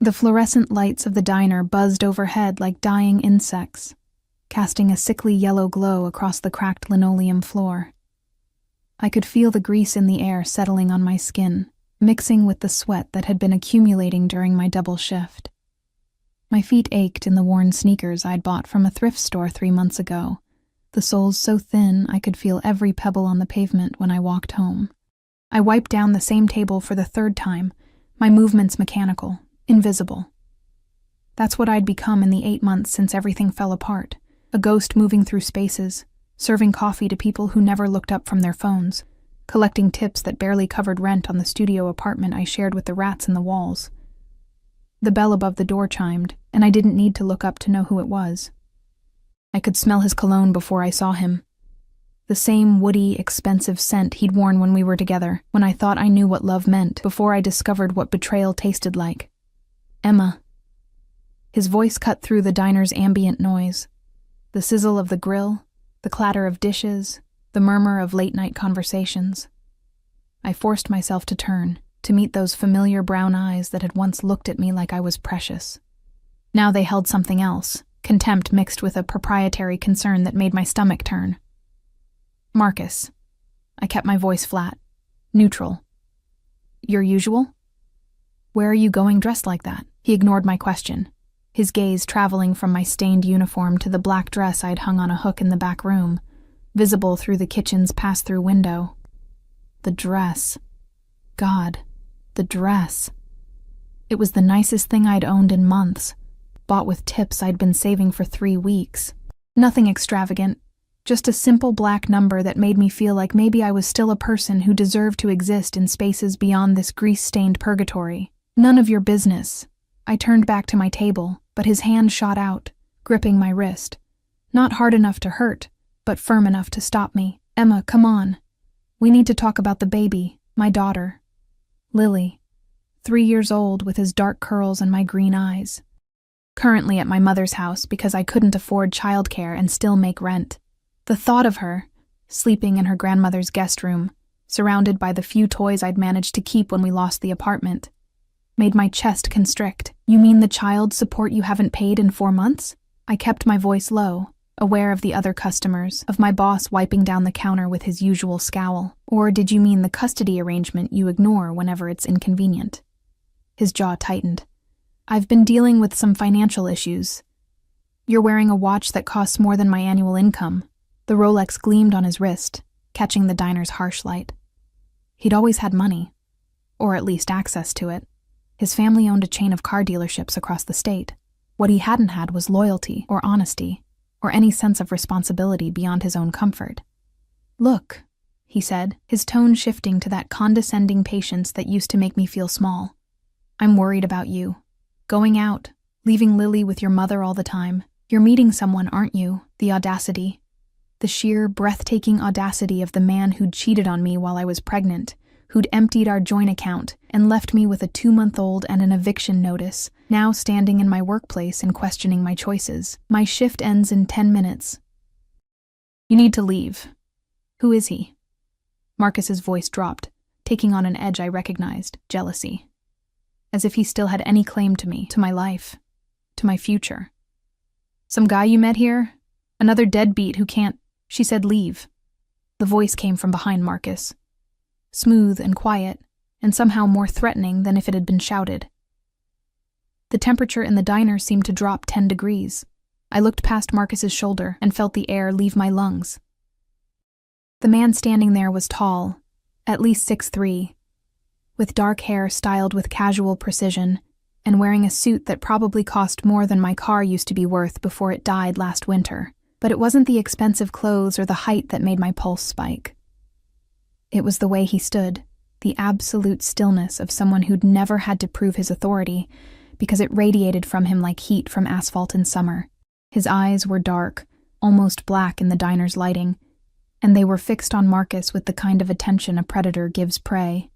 The fluorescent lights of the diner buzzed overhead like dying insects, casting a sickly yellow glow across the cracked linoleum floor. I could feel the grease in the air settling on my skin, mixing with the sweat that had been accumulating during my double shift. My feet ached in the worn sneakers I'd bought from a thrift store 3 months ago, the soles so thin I could feel every pebble on the pavement when I walked home. I wiped down the same table for the 3rd time, my movements mechanical, invisible. That's what I'd become in the 8 months since everything fell apart, a ghost moving through spaces, serving coffee to people who never looked up from their phones, collecting tips that barely covered rent on the studio apartment I shared with the rats in the walls. The bell above the door chimed, and I didn't need to look up to know who it was. I could smell his cologne before I saw him. The same woody, expensive scent he'd worn when we were together, when I thought I knew what love meant before I discovered what betrayal tasted like. Emma. His voice cut through the diner's ambient noise. The sizzle of the grill, the clatter of dishes, the murmur of late-night conversations. I forced myself to turn, to meet those familiar brown eyes that had once looked at me like I was precious. Now they held something else, contempt mixed with a proprietary concern that made my stomach turn. Marcus. I kept my voice flat, neutral. Your usual? Where are you going dressed like that? He ignored my question, his gaze traveling from my stained uniform to the black dress I'd hung on a hook in the back room, visible through the kitchen's pass-through window. The dress. God, the dress. It was the nicest thing I'd owned in months, bought with tips I'd been saving for 3 weeks. Nothing extravagant, just a simple black number that made me feel like maybe I was still a person who deserved to exist in spaces beyond this grease-stained purgatory. None of your business. I turned back to my table, but his hand shot out, gripping my wrist. Not hard enough to hurt, but firm enough to stop me. Emma, come on. We need to talk about the baby, my daughter. Lily, 3 years old with his dark curls and my green eyes. Currently at my mother's house because I couldn't afford childcare and still make rent. The thought of her, sleeping in her grandmother's guest room, surrounded by the few toys I'd managed to keep when we lost the apartment, made my chest constrict. You mean the child support you haven't paid in 4 months? I kept my voice low, aware of the other customers, of my boss wiping down the counter with his usual scowl. Or did you mean the custody arrangement you ignore whenever it's inconvenient? His jaw tightened. I've been dealing with some financial issues. You're wearing a watch that costs more than my annual income. The Rolex gleamed on his wrist, catching the diner's harsh light. He'd always had money, or at least access to it. His family owned a chain of car dealerships across the state. What he hadn't had was loyalty or honesty, or any sense of responsibility beyond his own comfort. Look, he said, his tone shifting to that condescending patience that used to make me feel small. I'm worried about you. Going out, leaving Lily with your mother all the time. You're meeting someone, aren't you? The audacity. The sheer, breathtaking audacity of the man who'd cheated on me while I was pregnant, who'd emptied our joint account and left me with a 2-month-old and an eviction notice, now standing in my workplace and questioning my choices. My shift ends in 10 minutes. You need to leave. Who is he? Marcus's voice dropped, taking on an edge I recognized, jealousy. As if he still had any claim to me, to my life, to my future. Some guy you met here? Another deadbeat who can't... She said leave. The voice came from behind Marcus. Smooth and quiet, and somehow more threatening than if it had been shouted. The temperature in the diner seemed to drop 10 degrees. I looked past Marcus's shoulder and felt the air leave my lungs. The man standing there was tall, at least 6'3", with dark hair styled with casual precision, and wearing a suit that probably cost more than my car used to be worth before it died last winter. But it wasn't the expensive clothes or the height that made my pulse spike. It was the way he stood, the absolute stillness of someone who'd never had to prove his authority, because it radiated from him like heat from asphalt in summer. His eyes were dark, almost black in the diner's lighting, and they were fixed on Marcus with the kind of attention a predator gives prey.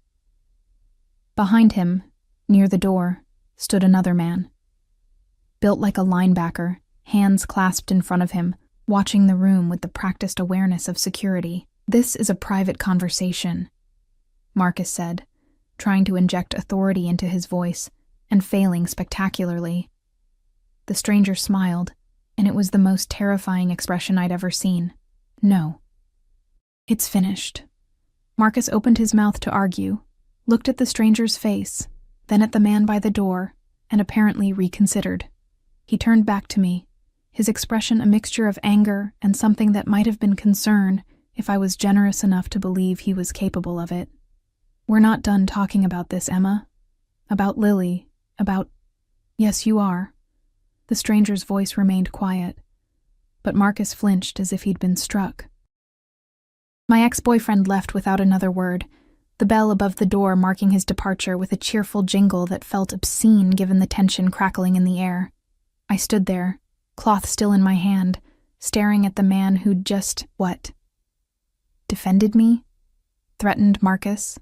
Behind him, near the door, stood another man. Built like a linebacker, hands clasped in front of him, watching the room with the practiced awareness of security. This is a private conversation, Marcus said, trying to inject authority into his voice, and failing spectacularly. The stranger smiled, and it was the most terrifying expression I'd ever seen. No. It's finished. Marcus opened his mouth to argue, looked at the stranger's face, then at the man by the door, and apparently reconsidered. He turned back to me, his expression a mixture of anger and something that might have been concern if I was generous enough to believe he was capable of it. We're not done talking about this, Emma. About Lily, about— Yes, you are. The stranger's voice remained quiet, but Marcus flinched as if he'd been struck. My ex-boyfriend left without another word, the bell above the door marking his departure with a cheerful jingle that felt obscene given the tension crackling in the air. I stood there, cloth still in my hand, staring at the man who'd just— what? Defended me? Threatened Marcus?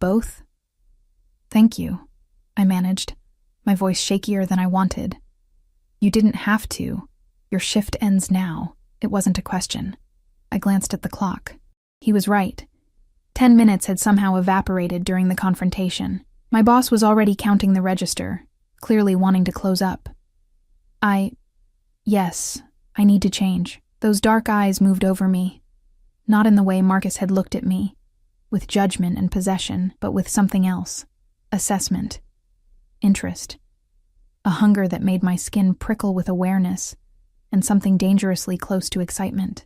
Both? Thank you, I managed, my voice shakier than I wanted. You didn't have to. Your shift ends now. It wasn't a question. I glanced at the clock. He was right. 10 minutes had somehow evaporated during the confrontation. My boss was already counting the register, clearly wanting to close up. Yes, I need to change. Those dark eyes moved over me. Not in the way Marcus had looked at me, with judgment and possession, but with something else. Assessment. Interest. A hunger that made my skin prickle with awareness, and something dangerously close to excitement.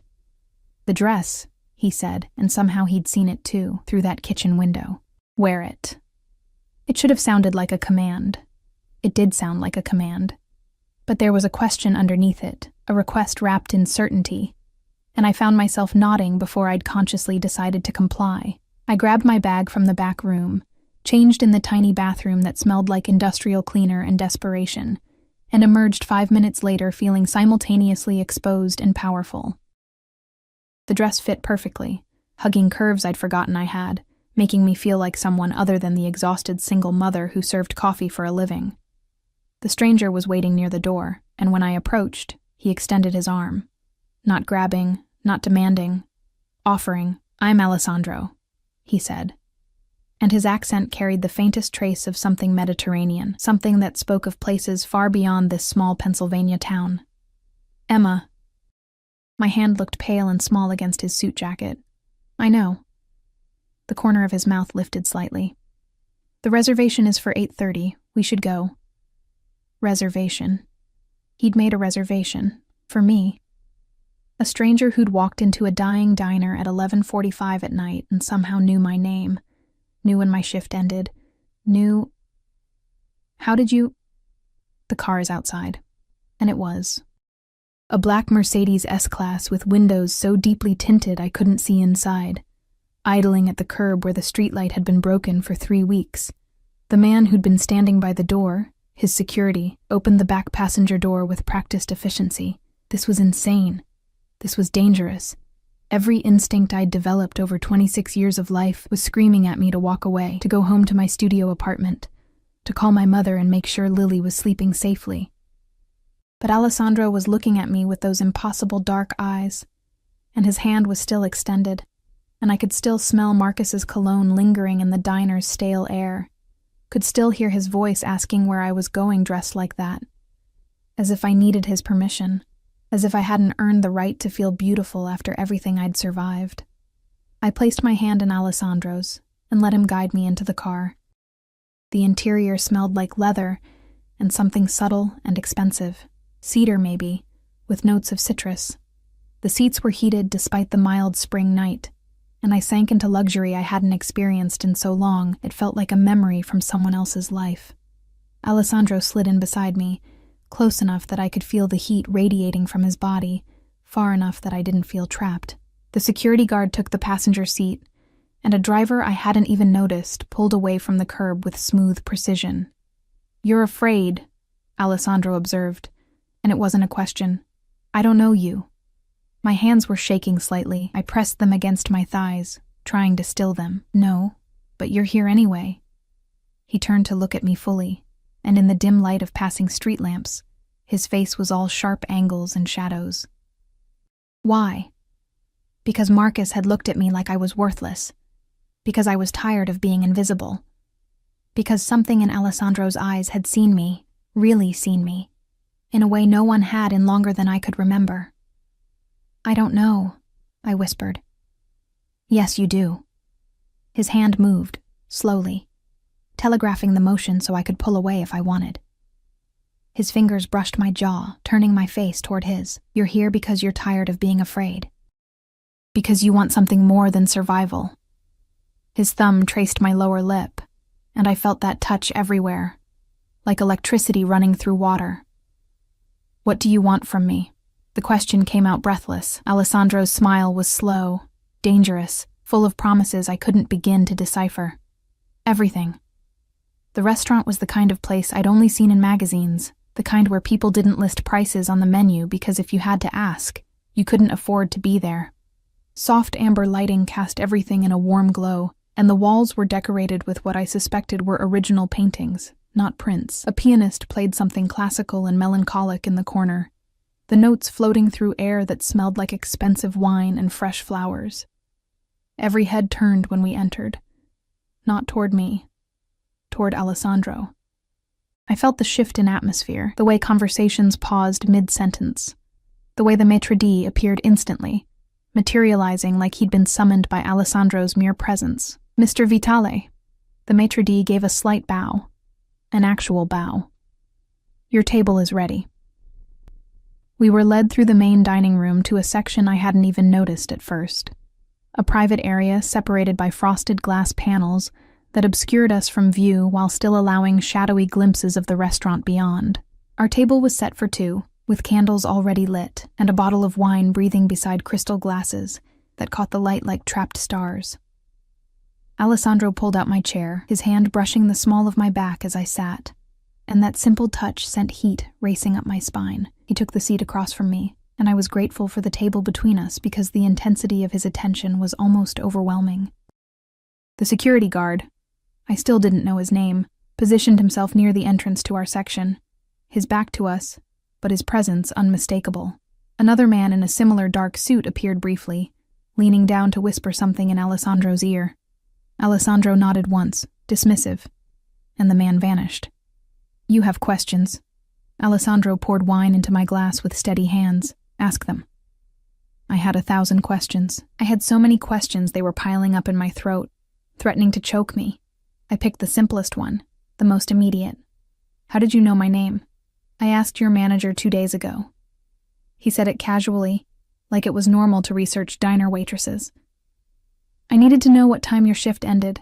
The dress, he said, and somehow he'd seen it too, through that kitchen window. Wear it. It should have sounded like a command. It did sound like a command. But there was a question underneath it, a request wrapped in certainty, and I found myself nodding before I'd consciously decided to comply. I grabbed my bag from the back room, changed in the tiny bathroom that smelled like industrial cleaner and desperation, and emerged 5 minutes later feeling simultaneously exposed and powerful. The dress fit perfectly, hugging curves I'd forgotten I had, making me feel like someone other than the exhausted single mother who served coffee for a living. The stranger was waiting near the door, and when I approached, he extended his arm. Not grabbing, not demanding, offering. I'm Alessandro, he said. And his accent carried the faintest trace of something Mediterranean, something that spoke of places far beyond this small Pennsylvania town. Emma. My hand looked pale and small against his suit jacket. I know. The corner of his mouth lifted slightly. The reservation is for 8:30. We should go. Reservation. He'd made a reservation. For me. A stranger who'd walked into a dying diner at 11:45 at night and somehow knew my name. Knew when my shift ended. Knew— How did you— The car is outside. And it was. A black Mercedes S-Class with windows so deeply tinted I couldn't see inside. Idling at the curb where the streetlight had been broken for 3 weeks. The man who'd been standing by the door, his security, opened the back passenger door with practiced efficiency. This was insane. This was dangerous. Every instinct I'd developed over 26 years of life was screaming at me to walk away, to go home to my studio apartment, to call my mother and make sure Lily was sleeping safely. But Alessandro was looking at me with those impossible dark eyes, and his hand was still extended, and I could still smell Marcus's cologne lingering in the diner's stale air, could still hear his voice asking where I was going dressed like that, as if I needed his permission. As if I hadn't earned the right to feel beautiful after everything I'd survived. I placed my hand in Alessandro's and let him guide me into the car. The interior smelled like leather and something subtle and expensive, cedar maybe, with notes of citrus. The seats were heated despite the mild spring night, and I sank into luxury I hadn't experienced in so long it felt like a memory from someone else's life. Alessandro slid in beside me, close enough that I could feel the heat radiating from his body, far enough that I didn't feel trapped. The security guard took the passenger seat, and a driver I hadn't even noticed pulled away from the curb with smooth precision. "You're afraid," Alessandro observed, and it wasn't a question. "I don't know you." My hands were shaking slightly. I pressed them against my thighs, trying to still them. "No, but you're here anyway." He turned to look at me fully, and in the dim light of passing street lamps, his face was all sharp angles and shadows. Why? Because Marcus had looked at me like I was worthless. Because I was tired of being invisible. because something in Alessandro's eyes had seen me, really seen me, in a way no one had in longer than I could remember. "I don't know," I whispered. "Yes, you do." His hand moved, slowly, telegraphing the motion so I could pull away if I wanted. His fingers brushed my jaw, turning my face toward his. "You're here because you're tired of being afraid. Because you want something more than survival." His thumb traced my lower lip, and I felt that touch everywhere, like electricity running through water. "What do you want from me?" The question came out breathless. Alessandro's smile was slow, dangerous, full of promises I couldn't begin to decipher. Everything. The restaurant was the kind of place I'd only seen in magazines, the kind where people didn't list prices on the menu because if you had to ask, you couldn't afford to be there. Soft amber lighting cast everything in a warm glow, and the walls were decorated with what I suspected were original paintings, not prints. A pianist played something classical and melancholic in the corner, the notes floating through air that smelled like expensive wine and fresh flowers. Every head turned when we entered, not toward me, toward Alessandro. I felt the shift in atmosphere, the way conversations paused mid-sentence, the way the maitre d' appeared instantly, materializing like he'd been summoned by Alessandro's mere presence. "Mr. Vitale." The maitre d' gave a slight bow, an actual bow. "Your table is ready." We were led through the main dining room to a section I hadn't even noticed at first, a private area separated by frosted glass panels that obscured us from view while still allowing shadowy glimpses of the restaurant beyond. Our table was set for two, with candles already lit, and a bottle of wine breathing beside crystal glasses that caught the light like trapped stars. Alessandro pulled out my chair, his hand brushing the small of my back as I sat, and that simple touch sent heat racing up my spine. He took the seat across from me, and I was grateful for the table between us because the intensity of his attention was almost overwhelming. The security guard, I still didn't know his name, positioned himself near the entrance to our section, his back to us, but his presence unmistakable. Another man in a similar dark suit appeared briefly, leaning down to whisper something in Alessandro's ear. Alessandro nodded once, dismissive, and the man vanished. "You have questions." Alessandro poured wine into my glass with steady hands. "Ask them." I had 1,000 questions. I had so many questions they were piling up in my throat, threatening to choke me. I picked the simplest one, the most immediate. "How did you know my name?" "I asked your manager 2 days ago." He said it casually, like it was normal to research diner waitresses. "I needed to know what time your shift ended,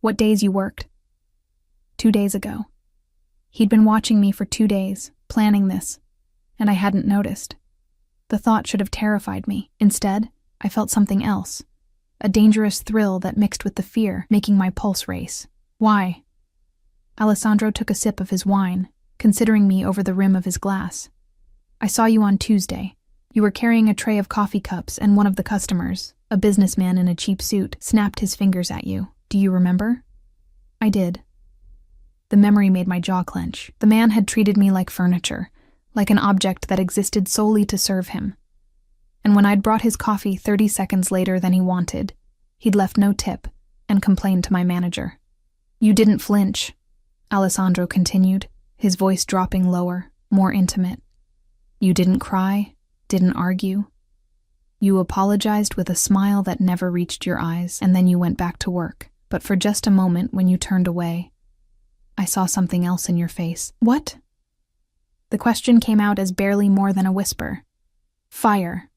what days you worked." 2 days ago. He'd been watching me for 2 days, planning this, and I hadn't noticed. The thought should have terrified me. Instead, I felt something else, a dangerous thrill that mixed with the fear, making my pulse race. "Why?" Alessandro took a sip of his wine, considering me over the rim of his glass. "I saw you on Tuesday. You were carrying a tray of coffee cups and one of the customers, a businessman in a cheap suit, snapped his fingers at you. Do you remember?" I did. The memory made my jaw clench. The man had treated me like furniture, like an object that existed solely to serve him. And when I'd brought his coffee 30 seconds later than he wanted, he'd left no tip and complained to my manager. "You didn't flinch," Alessandro continued, his voice dropping lower, more intimate. "You didn't cry, didn't argue. You apologized with a smile that never reached your eyes, and then you went back to work. But for just a moment when you turned away, I saw something else in your face." "What?" The question came out as barely more than a whisper. "Fire."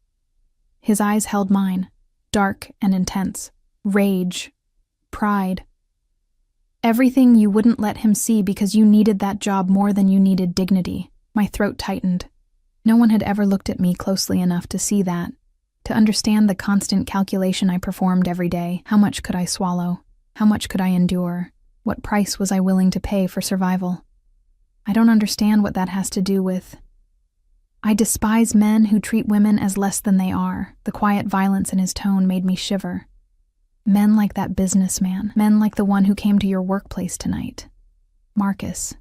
His eyes held mine, dark and intense. Rage. Pride. Everything you wouldn't let him see because you needed that job more than you needed dignity. My throat tightened. No one had ever looked at me closely enough to see that, to understand the constant calculation I performed every day. How much could I swallow? How much could I endure? What price was I willing to pay for survival? I don't understand what that has to do with... I despise men who treat women as less than they are. The quiet violence in his tone made me shiver. Men like that businessman. Men like the one who came to your workplace tonight. Marcus.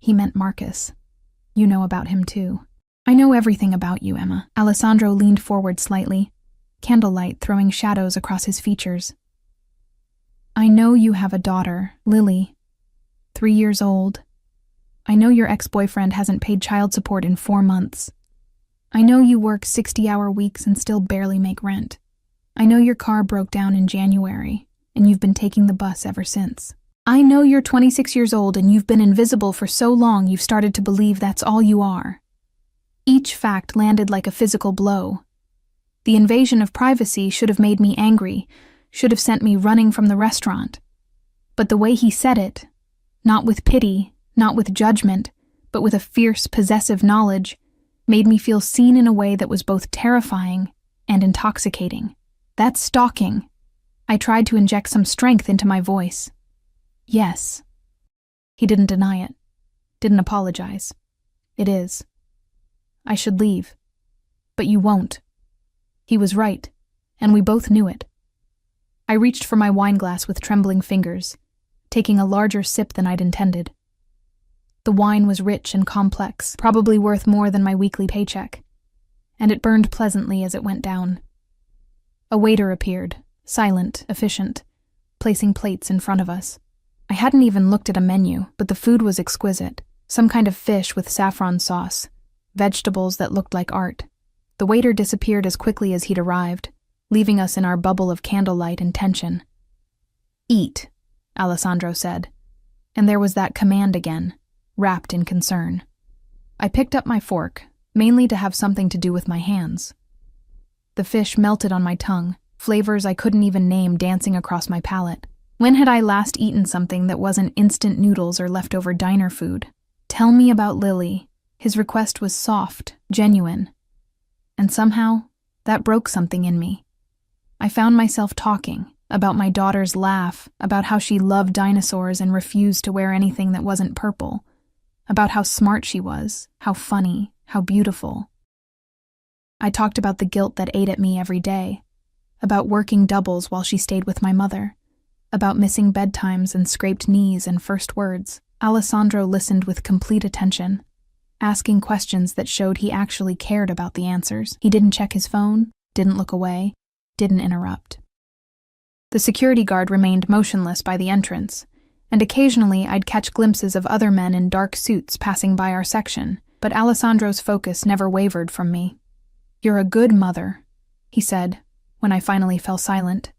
He meant Marcus. You know about him too. "I know everything about you, Emma." Alessandro leaned forward slightly, candlelight throwing shadows across his features. "I know you have a daughter, Lily. 3 years old. I know your ex-boyfriend hasn't paid child support in 4 months. I know you work 60-hour weeks and still barely make rent. I know your car broke down in January, and you've been taking the bus ever since. I know you're 26 years old and you've been invisible for so long you've started to believe that's all you are. Each fact landed like a physical blow. The invasion of privacy should have made me angry, should have sent me running from the restaurant. But the way he said it, not with pity, not with judgment, but with a fierce, possessive knowledge, made me feel seen in a way that was both terrifying and intoxicating. That's stalking. I tried to inject some strength into my voice. Yes. He didn't deny it. Didn't apologize. It is. I should leave. But you won't. He was right, and we both knew it. I reached for my wine glass with trembling fingers, taking a larger sip than I'd intended. The wine was rich and complex, probably worth more than my weekly paycheck, and it burned pleasantly as it went down. A waiter appeared, silent, efficient, placing plates in front of us. I hadn't even looked at a menu, but the food was exquisite. Some kind of fish with saffron sauce, vegetables that looked like art. The waiter disappeared as quickly as he'd arrived, leaving us in our bubble of candlelight and tension. Eat, Alessandro said, and there was that command again, wrapped in concern. I picked up my fork, mainly to have something to do with my hands. The fish melted on my tongue, flavors I couldn't even name dancing across my palate. When had I last eaten something that wasn't instant noodles or leftover diner food? Tell me about Lily. His request was soft, genuine. And somehow, that broke something in me. I found myself talking about my daughter's laugh, about how she loved dinosaurs and refused to wear anything that wasn't purple, about how smart she was, how funny, how beautiful. I talked about the guilt that ate at me every day, about working doubles while she stayed with my mother, about missing bedtimes and scraped knees and first words. Alessandro listened with complete attention, asking questions that showed he actually cared about the answers. He didn't check his phone, didn't look away, didn't interrupt. The security guard remained motionless by the entrance, and occasionally I'd catch glimpses of other men in dark suits passing by our section, but Alessandro's focus never wavered from me. "You're a good mother," he said, when I finally fell silent.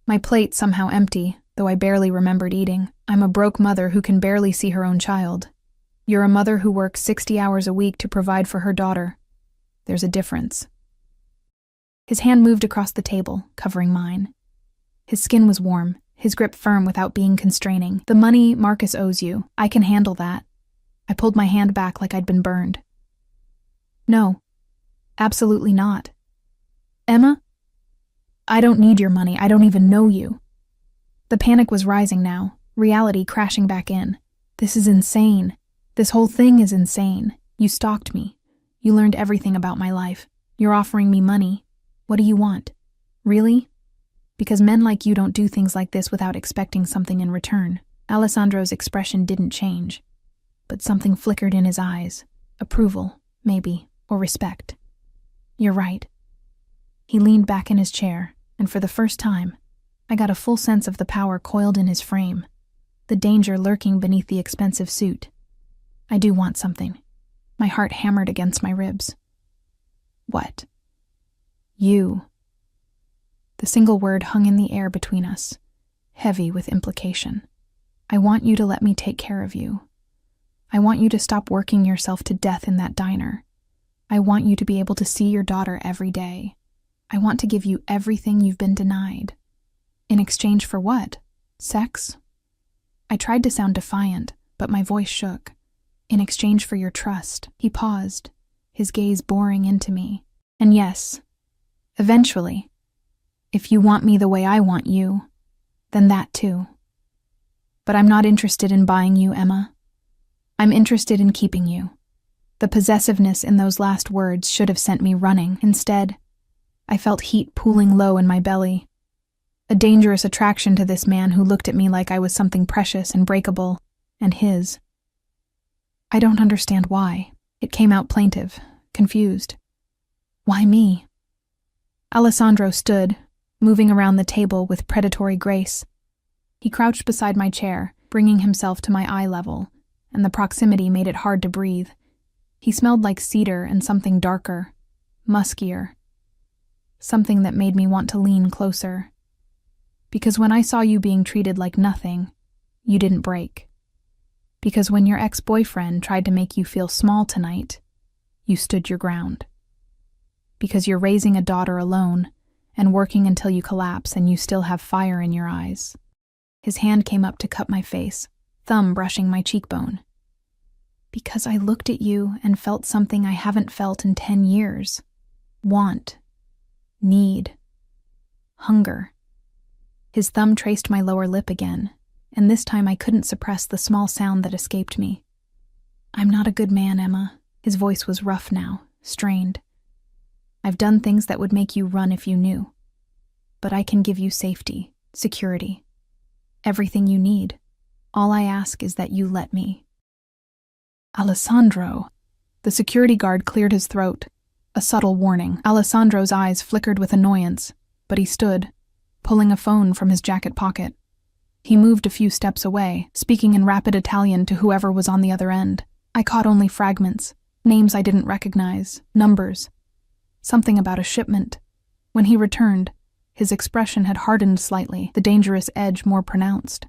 My plate somehow empty, though I barely remembered eating. I'm a broke mother who can barely see her own child. You're a mother who works 60 hours a week to provide for her daughter. There's a difference. His hand moved across the table, covering mine. His skin was warm, his grip firm without being constraining. "The money Marcus owes you, I can handle that." I pulled my hand back like I'd been burned. "No, absolutely not. Emma? I don't need your money, I don't even know you." The panic was rising now, reality crashing back in. This is insane. This whole thing is insane. You stalked me. You learned everything about my life. You're offering me money. What do you want? Really? Because men like you don't do things like this without expecting something in return. Alessandro's expression didn't change, but something flickered in his eyes. Approval, maybe, or respect. "You're right." He leaned back in his chair, and for the first time, I got a full sense of the power coiled in his frame, the danger lurking beneath the expensive suit. "I do want something." My heart hammered against my ribs. "What?" "You." The single word hung in the air between us, heavy with implication. "I want you to let me take care of you. I want you to stop working yourself to death in that diner. I want you to be able to see your daughter every day. I want to give you everything you've been denied." In exchange for what? Sex? I tried to sound defiant, but my voice shook. "In exchange for your trust." He paused, his gaze boring into me. "And yes, eventually, if you want me the way I want you, then that too. But I'm not interested in buying you, Emma. I'm interested in keeping you." The possessiveness in those last words should have sent me running. Instead, I felt heat pooling low in my belly. A dangerous attraction to this man who looked at me like I was something precious and breakable, and his. "I don't understand why." It came out plaintive, confused. "Why me?" Alessandro stood, moving around the table with predatory grace. He crouched beside my chair, bringing himself to my eye level, and the proximity made it hard to breathe. He smelled like cedar and something darker, muskier, something that made me want to lean closer. Because when I saw you being treated like nothing, you didn't break. Because when your ex-boyfriend tried to make you feel small tonight, you stood your ground. Because you're raising a daughter alone and working until you collapse and you still have fire in your eyes. His hand came up to cup my face, thumb brushing my cheekbone. Because I looked at you and felt something I haven't felt in 10 years. Want. Need. Hunger. His thumb traced my lower lip again, and this time I couldn't suppress the small sound that escaped me. I'm not a good man, Emma. His voice was rough now, strained. I've done things that would make you run if you knew. But I can give you safety, security, everything you need. All I ask is that you let me. Alessandro. The security guard cleared his throat, a subtle warning. Alessandro's eyes flickered with annoyance, but he stood, pulling a phone from his jacket pocket. He moved a few steps away, speaking in rapid Italian to whoever was on the other end. I caught only fragments, names I didn't recognize, numbers. Something about a shipment. When he returned, his expression had hardened slightly, the dangerous edge more pronounced.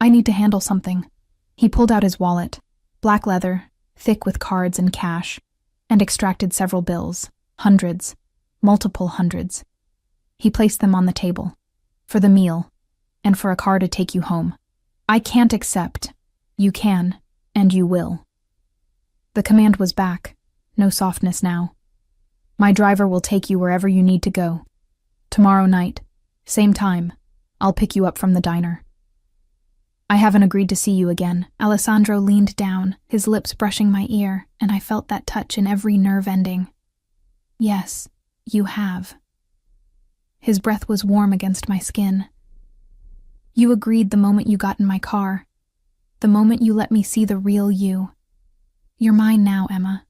I need to handle something. He pulled out his wallet, black leather, thick with cards and cash, and extracted several bills, hundreds, multiple hundreds. He placed them on the table, for the meal, and for a car to take you home. I can't accept. You can, and you will. The command was back, no softness now. My driver will take you wherever you need to go. Tomorrow night, same time, I'll pick you up from the diner. I haven't agreed to see you again. Alessandro leaned down, his lips brushing my ear, and I felt that touch in every nerve ending. Yes, you have. His breath was warm against my skin. You agreed the moment you got in my car, the moment you let me see the real you. You're mine now, Emma.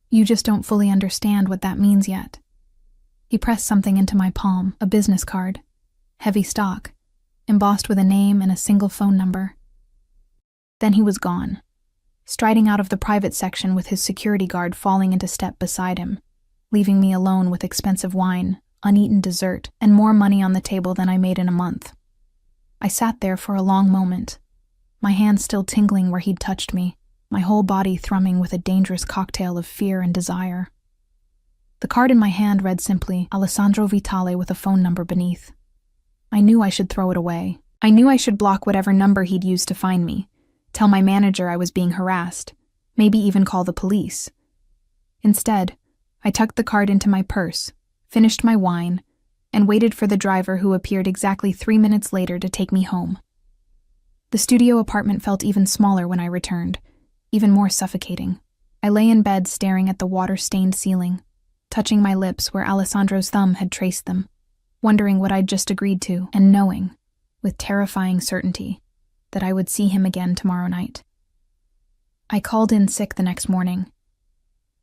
You just don't fully understand what that means yet. He pressed something into my palm, a business card, heavy stock, embossed with a name and a single phone number. Then he was gone, striding out of the private section with his security guard falling into step beside him, leaving me alone with expensive wine, uneaten dessert, and more money on the table than I made in a month. I sat there for a long moment, my hand still tingling where he'd touched me, my whole body thrumming with a dangerous cocktail of fear and desire. The card in my hand read simply, Alessandro Vitale with a phone number beneath. I knew I should throw it away. I knew I should block whatever number he'd used to find me, tell my manager I was being harassed, maybe even call the police. Instead, I tucked the card into my purse, finished my wine, and waited for the driver who appeared exactly 3 minutes later to take me home. The studio apartment felt even smaller when I returned, even more suffocating. I lay in bed staring at the water-stained ceiling, touching my lips where Alessandro's thumb had traced them, wondering what I'd just agreed to, and knowing, with terrifying certainty, that I would see him again tomorrow night. I called in sick the next morning.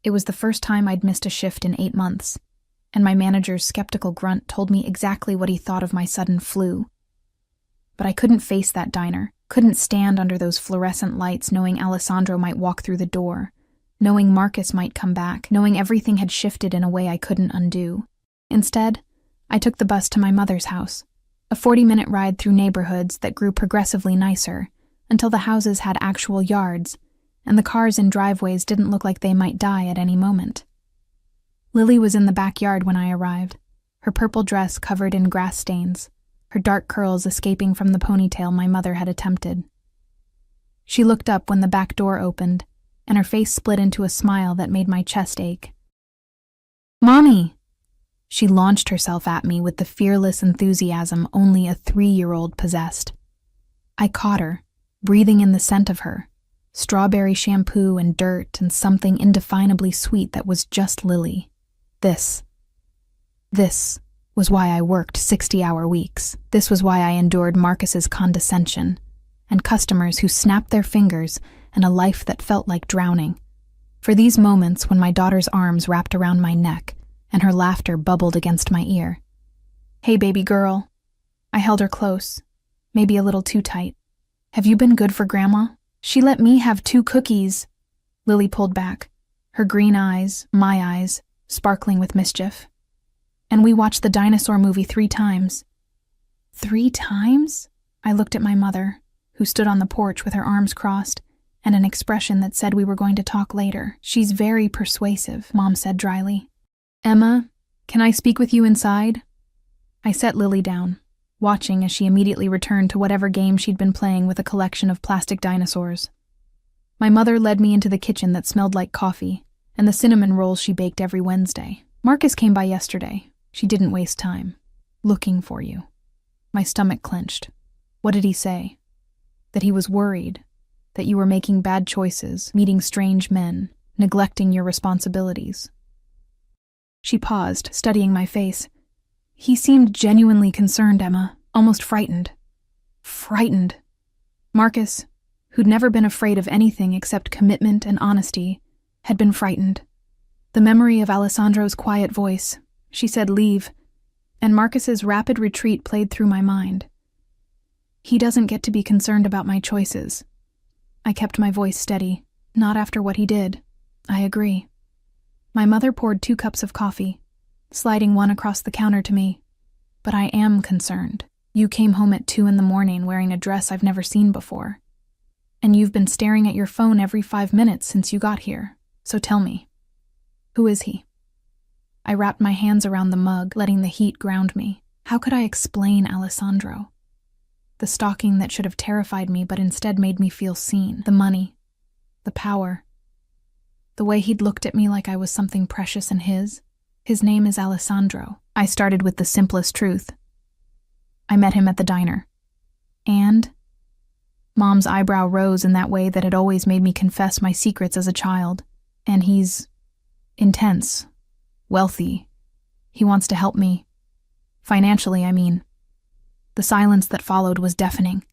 It was the first time I'd missed a shift in 8 months, and my manager's skeptical grunt told me exactly what he thought of my sudden flu. But I couldn't face that diner, couldn't stand under those fluorescent lights knowing Alessandro might walk through the door, knowing Marcus might come back, knowing everything had shifted in a way I couldn't undo. Instead, I took the bus to my mother's house, a 40-minute ride through neighborhoods that grew progressively nicer, until the houses had actual yards, and the cars in driveways didn't look like they might die at any moment. Lily was in the backyard when I arrived, her purple dress covered in grass stains, her dark curls escaping from the ponytail my mother had attempted. She looked up when the back door opened, and her face split into a smile that made my chest ache. "Mommy!" She launched herself at me with the fearless enthusiasm only a 3-year-old possessed. I caught her, breathing in the scent of her, strawberry shampoo and dirt and something indefinably sweet that was just Lily. This was why I worked 60-hour weeks. This was why I endured Marcus's condescension, and customers who snapped their fingers, and a life that felt like drowning. For these moments when my daughter's arms wrapped around my neck, and her laughter bubbled against my ear. "Hey, baby girl." I held her close, maybe a little too tight. Have you been good for Grandma? She let me have 2 cookies. Lily pulled back, her green eyes, my eyes, sparkling with mischief. And we watched the dinosaur movie 3 times. 3 times? I looked at my mother, who stood on the porch with her arms crossed and an expression that said we were going to talk later. She's very persuasive, Mom said dryly. Emma, can I speak with you inside? I set Lily down, watching as she immediately returned to whatever game she'd been playing with a collection of plastic dinosaurs. My mother led me into the kitchen that smelled like coffee and the cinnamon rolls she baked every Wednesday. Marcus came by yesterday. She didn't waste time. Looking for you. My stomach clenched. What did he say? That he was worried, that you were making bad choices, meeting strange men, neglecting your responsibilities. She paused, studying my face. He seemed genuinely concerned, Emma, almost frightened. Frightened. Marcus, who'd never been afraid of anything except commitment and honesty, had been frightened. The memory of Alessandro's quiet voice, she said leave, and Marcus's rapid retreat played through my mind. He doesn't get to be concerned about my choices. I kept my voice steady. Not after what he did. I agree. My mother poured 2 cups of coffee, sliding one across the counter to me. But I am concerned. You came home at 2 a.m. wearing a dress I've never seen before. And you've been staring at your phone every 5 minutes since you got here. So tell me, who is he? I wrapped my hands around the mug, letting the heat ground me. How could I explain Alessandro? The stalking that should have terrified me but instead made me feel seen. The money. The power. The way he'd looked at me like I was something precious and his. His name is Alessandro. I started with the simplest truth. I met him at the diner. And? Mom's eyebrow rose in that way that had always made me confess my secrets as a child. And he's intense. Wealthy. He wants to help me. Financially, I mean. The silence that followed was deafening.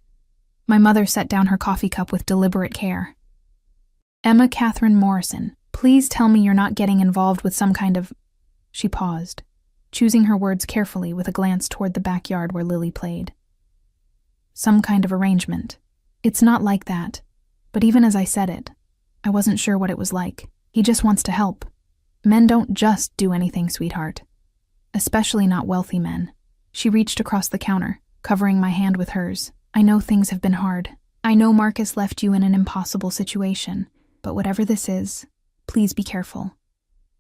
My mother set down her coffee cup with deliberate care. Emma Catherine Morrison, please tell me you're not getting involved with some kind of... She paused, choosing her words carefully with a glance toward the backyard where Lily played. Some kind of arrangement. It's not like that. But even as I said it, I wasn't sure what it was like. He just wants to help. Men don't just do anything, sweetheart. Especially not wealthy men. She reached across the counter, covering my hand with hers. I know things have been hard. I know Marcus left you in an impossible situation. But whatever this is, please be careful.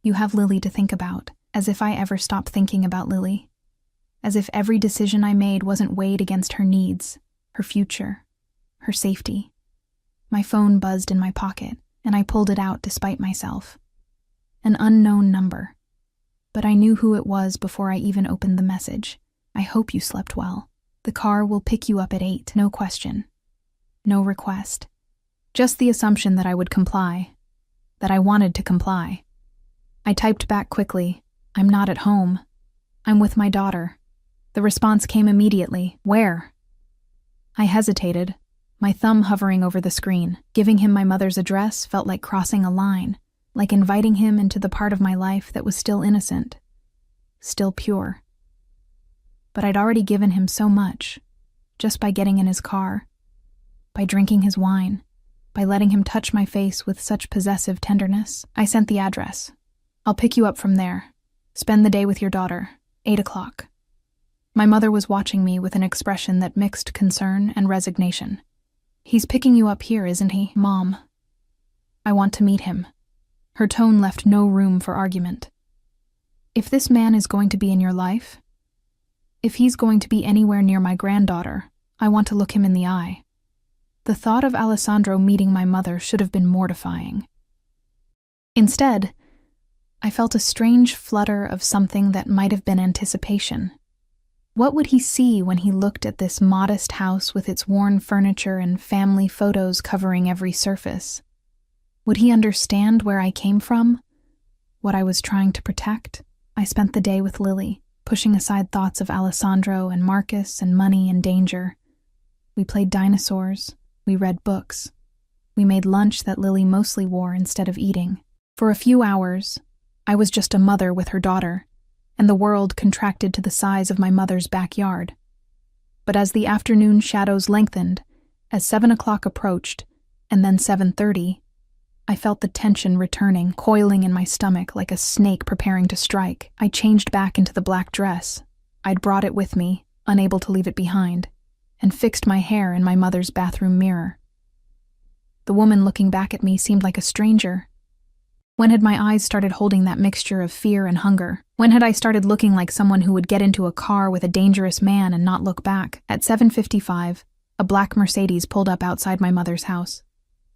You have Lily to think about, as if I ever stopped thinking about Lily. As if every decision I made wasn't weighed against her needs, her future, her safety. My phone buzzed in my pocket, and I pulled it out despite myself. An unknown number. But I knew who it was before I even opened the message. I hope you slept well. The car will pick you up at 8, no question. No request. Just the assumption that I would comply. That I wanted to comply. I typed back quickly, I'm not at home. I'm with my daughter. The response came immediately, where? I hesitated, my thumb hovering over the screen. Giving him my mother's address felt like crossing a line, like inviting him into the part of my life that was still innocent, still pure. But I'd already given him so much, just by getting in his car, by drinking his wine, by letting him touch my face with such possessive tenderness. I sent the address. I'll pick you up from there. Spend the day with your daughter, 8 o'clock. My mother was watching me with an expression that mixed concern and resignation. He's picking you up here, isn't he, Mom? I want to meet him. Her tone left no room for argument. If this man is going to be in your life, if he's going to be anywhere near my granddaughter, I want to look him in the eye. The thought of Alessandro meeting my mother should have been mortifying. Instead, I felt a strange flutter of something that might have been anticipation. What would he see when he looked at this modest house with its worn furniture and family photos covering every surface? Would he understand where I came from? What I was trying to protect? I spent the day with Lily, pushing aside thoughts of Alessandro and Marcus and money and danger. We played dinosaurs. We read books. We made lunch that Lily mostly wore instead of eating. For a few hours, I was just a mother with her daughter, and the world contracted to the size of my mother's backyard. But as the afternoon shadows lengthened, As 7 o'clock approached, and then 7:30, I felt the tension returning, coiling in my stomach like a snake preparing to strike. I changed back into the black dress. I'd brought it with me, unable to leave it behind, and fixed my hair in my mother's bathroom mirror. The woman looking back at me seemed like a stranger. When had my eyes started holding that mixture of fear and hunger? When had I started looking like someone who would get into a car with a dangerous man and not look back? At 7:55, a black Mercedes pulled up outside my mother's house.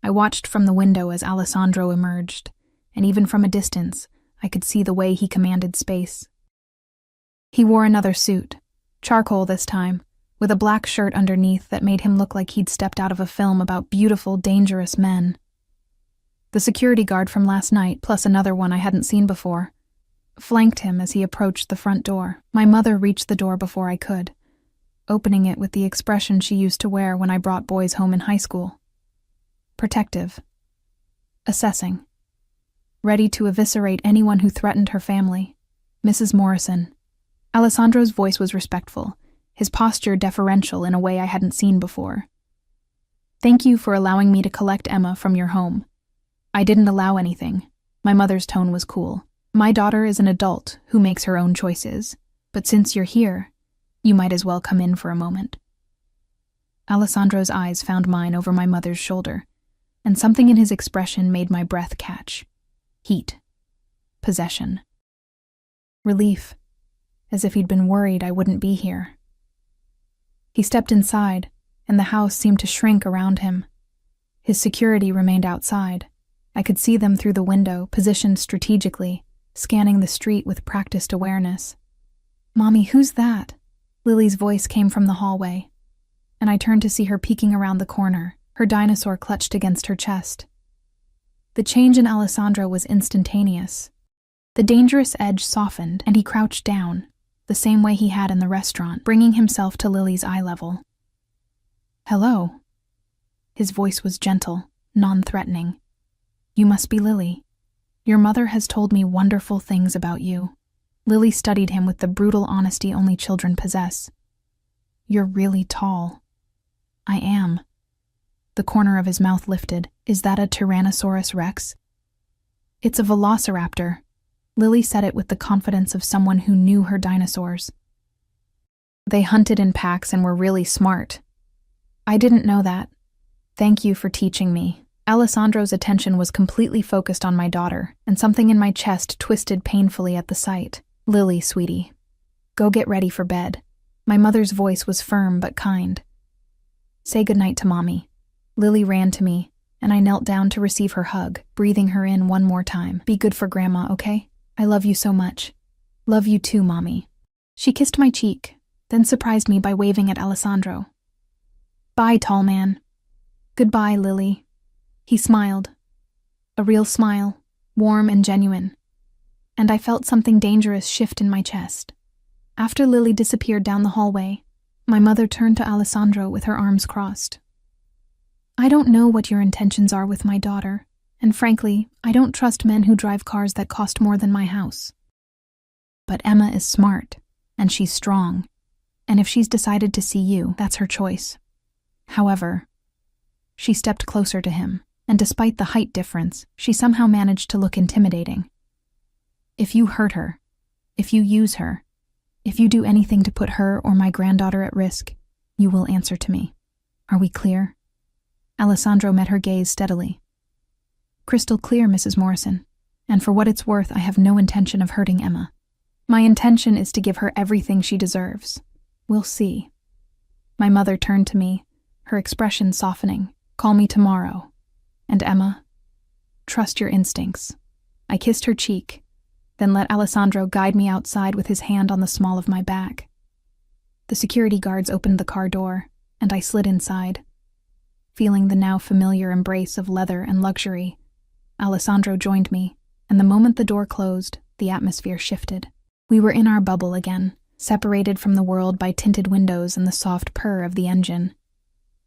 I watched from the window as Alessandro emerged, and even from a distance, I could see the way he commanded space. He wore another suit, charcoal this time, with a black shirt underneath that made him look like he'd stepped out of a film about beautiful, dangerous men. The security guard from last night, plus another one I hadn't seen before, flanked him as he approached the front door. My mother reached the door before I could, opening it with the expression she used to wear when I brought boys home in high school. Protective. Assessing. Ready to eviscerate anyone who threatened her family. Mrs. Morrison. Alessandro's voice was respectful, his posture deferential in a way I hadn't seen before. Thank you for allowing me to collect Emma from your home. I didn't allow anything. My mother's tone was cool. My daughter is an adult who makes her own choices, but since you're here, you might as well come in for a moment. Alessandro's eyes found mine over my mother's shoulder, and something in his expression made my breath catch. Heat. Possession. Relief, as if he'd been worried I wouldn't be here. He stepped inside, and the house seemed to shrink around him. His security remained outside. I could see them through the window, positioned strategically, scanning the street with practiced awareness. "Mommy, who's that?" Lily's voice came from the hallway, and I turned to see her peeking around the corner, her dinosaur clutched against her chest. The change in Alessandro was instantaneous. The dangerous edge softened, and he crouched down, the same way he had in the restaurant, bringing himself to Lily's eye level. "Hello." His voice was gentle, non-threatening. "You must be Lily. Your mother has told me wonderful things about you." Lily studied him with the brutal honesty only children possess. "You're really tall." "I am." The corner of his mouth lifted. "Is that a Tyrannosaurus Rex?" "It's a velociraptor." Lily said it with the confidence of someone who knew her dinosaurs. "They hunted in packs and were really smart." "I didn't know that. Thank you for teaching me." Alessandro's attention was completely focused on my daughter, and something in my chest twisted painfully at the sight. "Lily, sweetie, go get ready for bed." My mother's voice was firm but kind. "Say goodnight to Mommy." Lily ran to me, and I knelt down to receive her hug, breathing her in one more time. "Be good for Grandma, okay? I love you so much." "Love you too, Mommy." She kissed my cheek, then surprised me by waving at Alessandro. "Bye, tall man." "Goodbye, Lily." He smiled. A real smile, warm and genuine. And I felt something dangerous shift in my chest. After Lily disappeared down the hallway, my mother turned to Alessandro with her arms crossed. "I don't know what your intentions are with my daughter, and frankly, I don't trust men who drive cars that cost more than my house. But Emma is smart, and she's strong, and if she's decided to see you, that's her choice. However," she stepped closer to him, and despite the height difference, she somehow managed to look intimidating. "If you hurt her, if you use her, if you do anything to put her or my granddaughter at risk, you will answer to me. Are we clear?" Alessandro met her gaze steadily. "Crystal clear, Mrs. Morrison, and for what it's worth, I have no intention of hurting Emma. My intention is to give her everything she deserves. We'll see." My mother turned to me, her expression softening. "Call me tomorrow. And Emma, trust your instincts." I kissed her cheek, then let Alessandro guide me outside with his hand on the small of my back. The security guards opened the car door, and I slid inside. Feeling the now familiar embrace of leather and luxury, Alessandro joined me, and the moment the door closed, the atmosphere shifted. We were in our bubble again, separated from the world by tinted windows and the soft purr of the engine.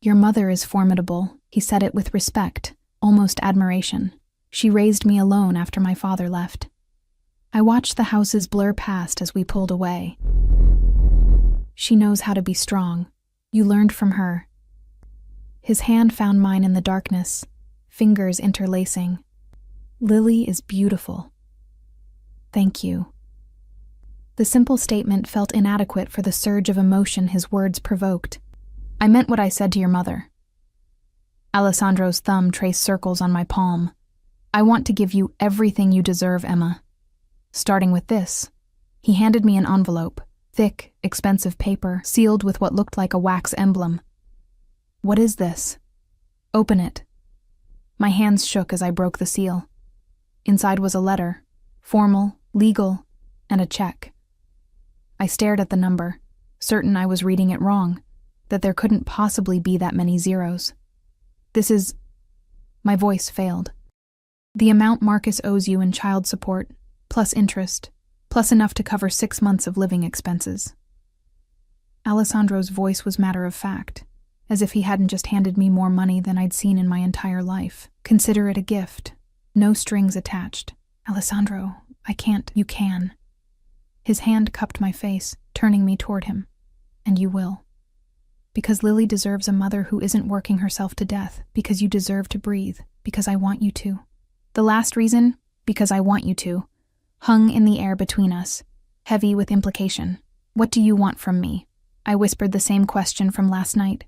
"Your mother is formidable," he said it with respect, almost admiration. "She raised me alone after my father left." I watched the houses blur past as we pulled away. "She knows how to be strong. You learned from her." His hand found mine in the darkness, fingers interlacing. "Lily is beautiful. Thank you." The simple statement felt inadequate for the surge of emotion his words provoked. "I meant what I said to your mother." Alessandro's thumb traced circles on my palm. "I want to give you everything you deserve, Emma. Starting with this." He handed me an envelope, thick, expensive paper, sealed with what looked like a wax emblem. "What is this?" "Open it." My hands shook as I broke the seal. Inside was a letter, formal, legal, and a check. I stared at the number, certain I was reading it wrong, that there couldn't possibly be that many zeros. "This is..." My voice failed. "The amount Marcus owes you in child support, plus interest, plus enough to cover 6 months of living expenses." Alessandro's voice was matter-of-fact, as if he hadn't just handed me more money than I'd seen in my entire life. "Consider it a gift. No strings attached." "Alessandro, I can't." "You can." His hand cupped my face, turning me toward him. "And you will. Because Lily deserves a mother who isn't working herself to death, because you deserve to breathe, because I want you to. The last reason, because I want you to, hung in the air between us, heavy with implication. What do you want from me?" I whispered the same question from last night,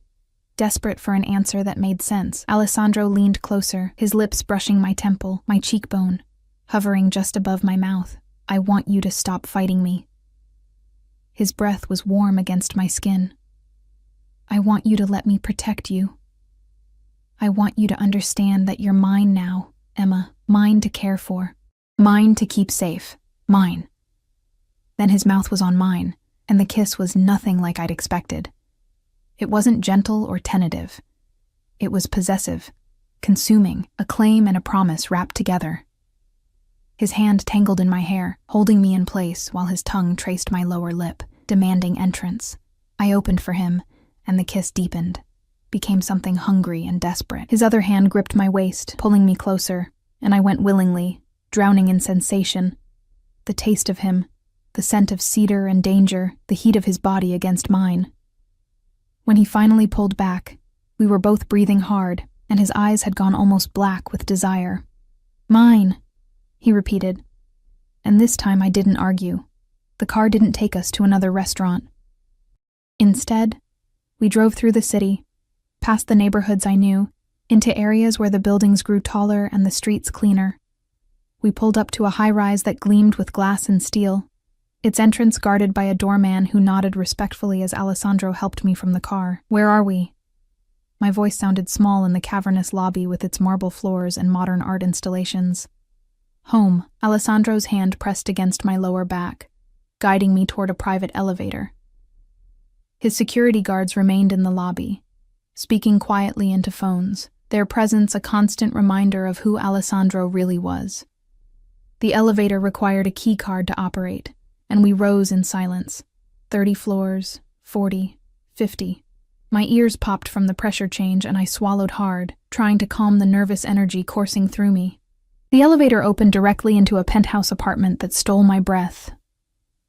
desperate for an answer that made sense. Alessandro leaned closer, his lips brushing my temple, my cheekbone, hovering just above my mouth. "I want you to stop fighting me." His breath was warm against my skin. "I want you to let me protect you. I want you to understand that you're mine now, Emma, mine to care for, mine to keep safe, mine." Then his mouth was on mine, and the kiss was nothing like I'd expected. It wasn't gentle or tentative. It was possessive, consuming, a claim and a promise wrapped together. His hand tangled in my hair, holding me in place while his tongue traced my lower lip, demanding entrance. I opened for him, and the kiss deepened, became something hungry and desperate. His other hand gripped my waist, pulling me closer, and I went willingly, drowning in sensation. The taste of him, the scent of cedar and danger, the heat of his body against mine. When he finally pulled back, we were both breathing hard, and his eyes had gone almost black with desire. "Mine," he repeated. And this time I didn't argue. The car didn't take us to another restaurant. Instead, we drove through the city, past the neighborhoods I knew, into areas where the buildings grew taller and the streets cleaner. We pulled up to a high-rise that gleamed with glass and steel, its entrance guarded by a doorman who nodded respectfully as Alessandro helped me from the car. "Where are we?" My voice sounded small in the cavernous lobby with its marble floors and modern art installations. "Home." Alessandro's hand pressed against my lower back, guiding me toward a private elevator. His security guards remained in the lobby, speaking quietly into phones, their presence a constant reminder of who Alessandro really was. The elevator required a key card to operate, and we rose in silence. 30 floors, 40, 50. My ears popped from the pressure change and I swallowed hard, trying to calm the nervous energy coursing through me. The elevator opened directly into a penthouse apartment that stole my breath.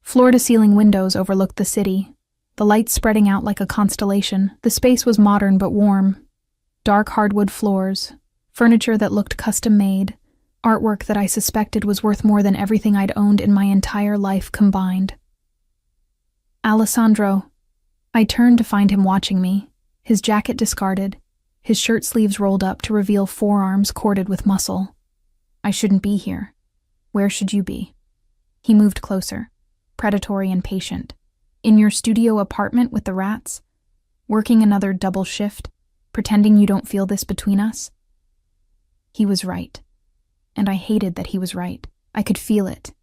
Floor-to-ceiling windows overlooked the city, the lights spreading out like a constellation. The space was modern but warm. Dark hardwood floors, furniture that looked custom-made, artwork that I suspected was worth more than everything I'd owned in my entire life combined. "Alessandro." I turned to find him watching me, his jacket discarded, his shirt sleeves rolled up to reveal forearms corded with muscle. "I shouldn't be here. Where should you be?" He moved closer, predatory and patient. "In your studio apartment with the rats? Working another double shift, pretending you don't feel this between us?" He was right. And I hated that he was right. I could feel it.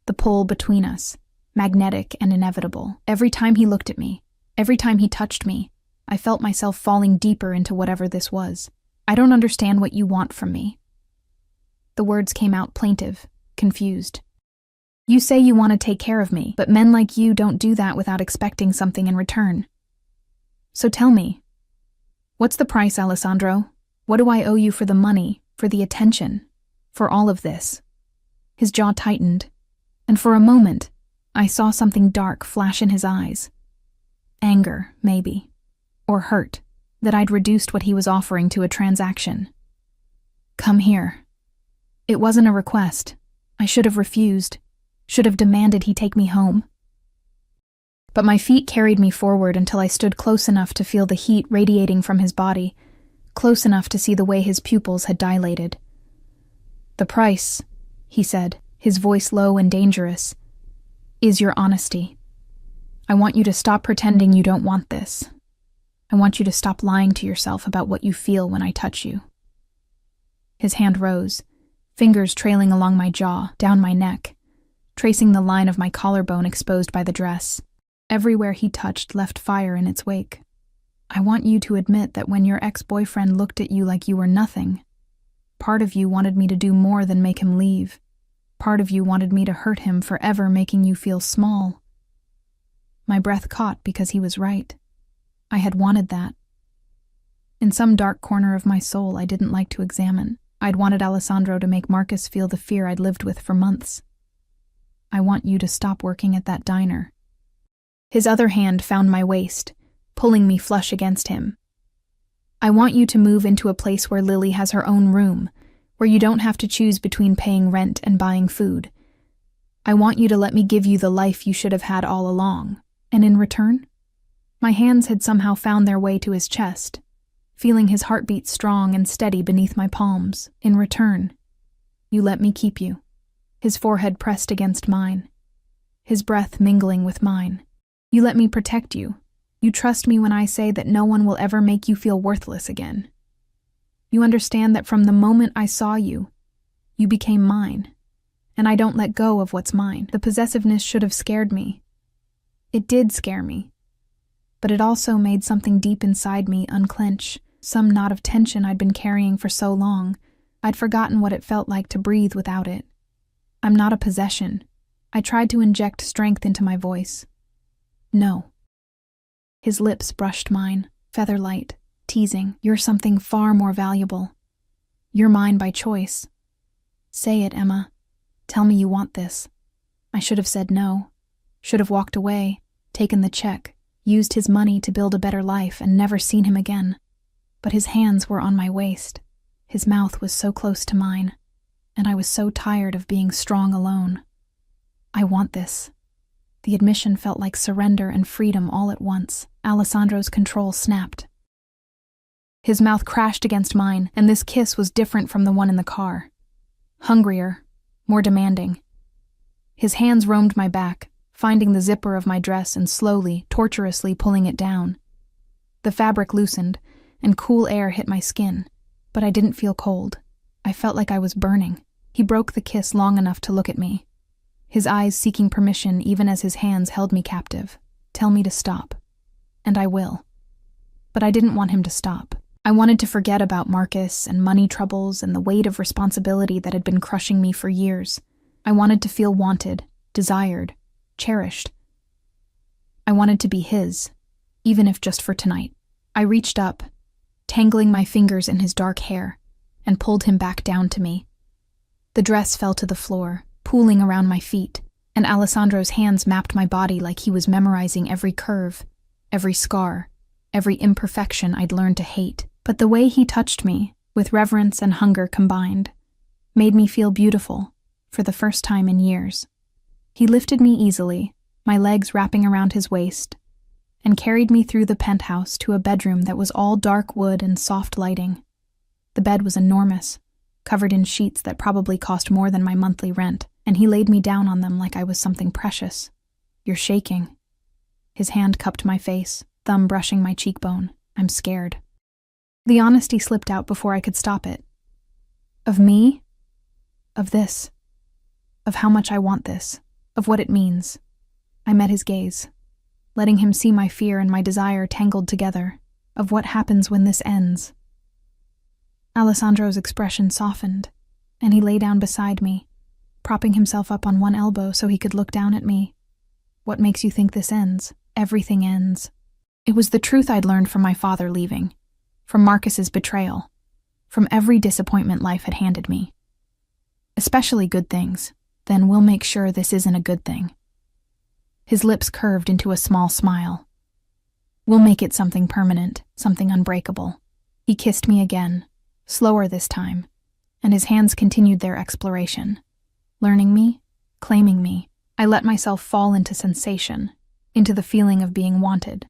The pull between us, magnetic and inevitable. Every time he looked at me, every time he touched me, I felt myself falling deeper into whatever this was. "I don't understand what you want from me." The words came out plaintive, confused. "You say you want to take care of me, but men like you don't do that without expecting something in return. So tell me, what's the price, Alessandro? What do I owe you for the money, for the attention, for all of this?" His jaw tightened, and for a moment, I saw something dark flash in his eyes. Anger, maybe, or hurt, that I'd reduced what he was offering to a transaction. "Come here." It wasn't a request. I should have refused, should have demanded he take me home. But my feet carried me forward until I stood close enough to feel the heat radiating from his body, close enough to see the way his pupils had dilated. "The price," he said, his voice low and dangerous, "is your honesty. I want you to stop pretending you don't want this. I want you to stop lying to yourself about what you feel when I touch you." His hand rose, fingers trailing along my jaw, down my neck, tracing the line of my collarbone exposed by the dress. Everywhere he touched left fire in its wake. "I want you to admit that when your ex-boyfriend looked at you like you were nothing, part of you wanted me to do more than make him leave. Part of you wanted me to hurt him forever, making you feel small." My breath caught because he was right. I had wanted that. In some dark corner of my soul I didn't like to examine, I'd wanted Alessandro to make Marcus feel the fear I'd lived with for months. "I want you to stop working at that diner." His other hand found my waist, pulling me flush against him. "I want you to move into a place where Lily has her own room, where you don't have to choose between paying rent and buying food. I want you to let me give you the life you should have had all along. And in return?" My hands had somehow found their way to his chest, feeling his heartbeat strong and steady beneath my palms. "In return, you let me keep you." His forehead pressed against mine, his breath mingling with mine. "You let me protect you. You trust me when I say that no one will ever make you feel worthless again. You understand that from the moment I saw you, you became mine, and I don't let go of what's mine." The possessiveness should have scared me. It did scare me, but it also made something deep inside me unclench, some knot of tension I'd been carrying for so long. I'd forgotten what it felt like to breathe without it. "I'm not a possession." I tried to inject strength into my voice. "No." His lips brushed mine, feather-light, teasing. "You're something far more valuable. You're mine by choice. Say it, Emma. Tell me you want this." I should have said no. Should have walked away, taken the check, used his money to build a better life, and never seen him again. But his hands were on my waist. His mouth was so close to mine, and I was so tired of being strong alone. "I want this." The admission felt like surrender and freedom all at once. Alessandro's control snapped. His mouth crashed against mine, and this kiss was different from the one in the car. Hungrier, more demanding. His hands roamed my back, finding the zipper of my dress and slowly, torturously pulling it down. The fabric loosened, and cool air hit my skin, but I didn't feel cold. I felt like I was burning. He broke the kiss long enough to look at me, his eyes seeking permission even as his hands held me captive. "Tell me to stop, and I will." But I didn't want him to stop. I wanted to forget about Marcus and money troubles and the weight of responsibility that had been crushing me for years. I wanted to feel wanted, desired, cherished. I wanted to be his, even if just for tonight. I reached up, tangling my fingers in his dark hair, and pulled him back down to me. The dress fell to the floor, pooling around my feet, and Alessandro's hands mapped my body like he was memorizing every curve, every scar, every imperfection I'd learned to hate. But the way he touched me, with reverence and hunger combined, made me feel beautiful, for the first time in years. He lifted me easily, my legs wrapping around his waist, and carried me through the penthouse to a bedroom that was all dark wood and soft lighting. The bed was enormous, covered in sheets that probably cost more than my monthly rent, and he laid me down on them like I was something precious. "You're shaking." His hand cupped my face, thumb brushing my cheekbone. "I'm scared." The honesty slipped out before I could stop it. Of me? Of this. Of how much I want this. Of what it means. I met his gaze, letting him see my fear and my desire tangled together. Of what happens when this ends. Alessandro's expression softened, and he lay down beside me, propping himself up on one elbow so he could look down at me. "What makes you think this ends?" "Everything ends." It was the truth I'd learned from my father leaving, from Marcus's betrayal, from every disappointment life had handed me. Especially good things. Then we'll make sure this isn't a good thing. His lips curved into a small smile. We'll make it something permanent, something unbreakable. He kissed me again, slower this time, and his hands continued their exploration. Learning me, claiming me, I let myself fall into sensation, into the feeling of being wanted,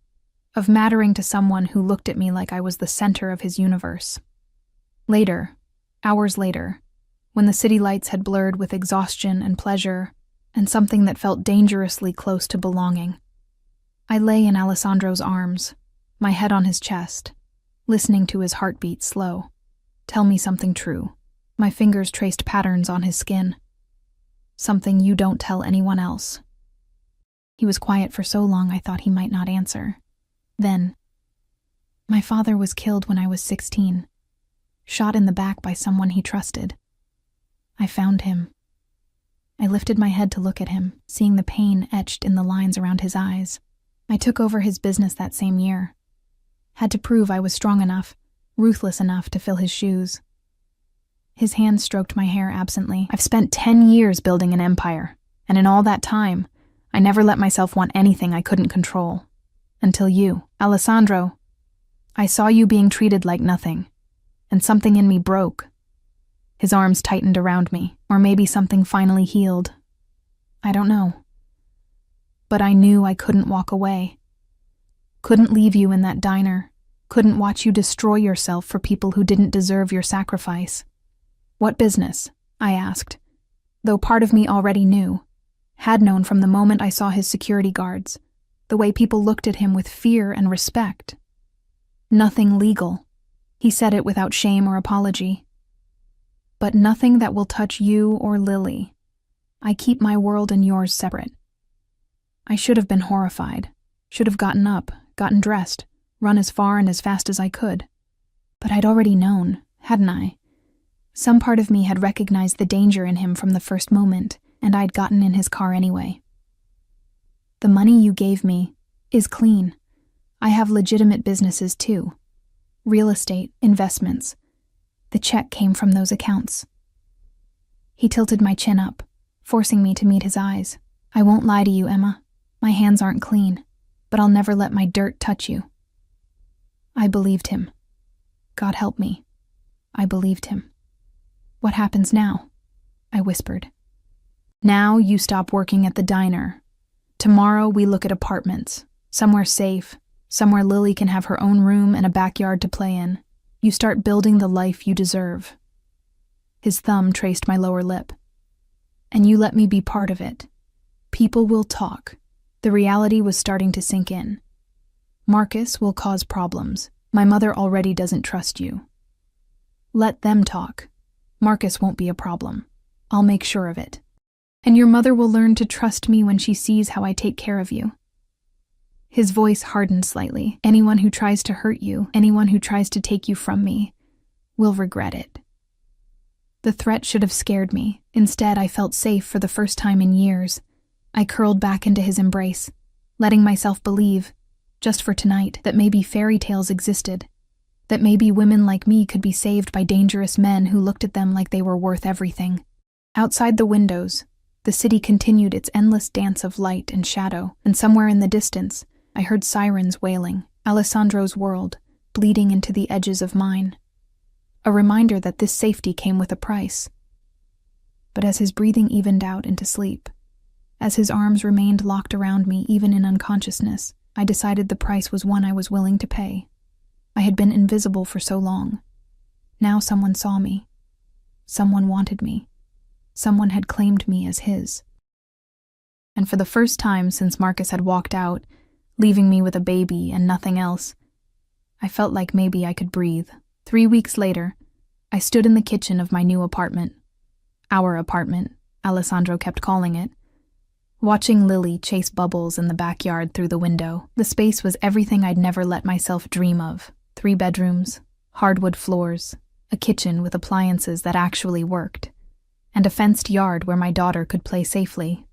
of mattering to someone who looked at me like I was the center of his universe. Later, hours later, when the city lights had blurred with exhaustion and pleasure, and something that felt dangerously close to belonging, I lay in Alessandro's arms, my head on his chest, listening to his heartbeat slow. Tell me something true. My fingers traced patterns on his skin. Something you don't tell anyone else. He was quiet for so long I thought he might not answer. Then, my father was killed when I was 16, shot in the back by someone he trusted. I found him. I lifted my head to look at him, seeing the pain etched in the lines around his eyes. I took over his business that same year. Had to prove I was strong enough, ruthless enough to fill his shoes. His hand stroked my hair absently. I've spent 10 years building an empire, and in all that time, I never let myself want anything I couldn't control. Until you, Alessandro. I saw you being treated like nothing, and something in me broke. His arms tightened around me, or maybe something finally healed. I don't know. But I knew I couldn't walk away. Couldn't leave you in that diner. Couldn't watch you destroy yourself for people who didn't deserve your sacrifice. What business? I asked, though part of me already knew, had known from the moment I saw his security guards, the way people looked at him with fear and respect. Nothing legal. He said it without shame or apology. But nothing that will touch you or Lily. I keep my world and yours separate. I should have been horrified, should have gotten up, gotten dressed, run as far and as fast as I could. But I'd already known, hadn't I? Some part of me had recognized the danger in him from the first moment, and I'd gotten in his car anyway. The money you gave me is clean. I have legitimate businesses too. Real estate, investments. The check came from those accounts. He tilted my chin up, forcing me to meet his eyes. I won't lie to you, Emma. My hands aren't clean, but I'll never let my dirt touch you. I believed him. God help me. I believed him. What happens now? I whispered. Now you stop working at the diner. Tomorrow we look at apartments, somewhere safe, somewhere Lily can have her own room and a backyard to play in. You start building the life you deserve. His thumb traced my lower lip. And you let me be part of it. People will talk. The reality was starting to sink in. Marcus will cause problems. My mother already doesn't trust you. Let them talk. Marcus won't be a problem. I'll make sure of it. And your mother will learn to trust me when she sees how I take care of you. His voice hardened slightly. Anyone who tries to hurt you, anyone who tries to take you from me, will regret it. The threat should have scared me. Instead, I felt safe for the first time in years. I curled back into his embrace, letting myself believe, just for tonight, that maybe fairy tales existed, that maybe women like me could be saved by dangerous men who looked at them like they were worth everything. Outside the windows, the city continued its endless dance of light and shadow, and somewhere in the distance, I heard sirens wailing, Alessandro's world, bleeding into the edges of mine. A reminder that this safety came with a price. But as his breathing evened out into sleep, as his arms remained locked around me even in unconsciousness, I decided the price was one I was willing to pay. I had been invisible for so long. Now someone saw me. Someone wanted me. Someone had claimed me as his. And for the first time since Marcus had walked out, leaving me with a baby and nothing else, I felt like maybe I could breathe. 3 weeks later, I stood in the kitchen of my new apartment. Our apartment, Alessandro kept calling it. Watching Lily chase bubbles in the backyard through the window, the space was everything I'd never let myself dream of. 3 bedrooms, hardwood floors, a kitchen with appliances that actually worked, and a fenced yard where my daughter could play safely.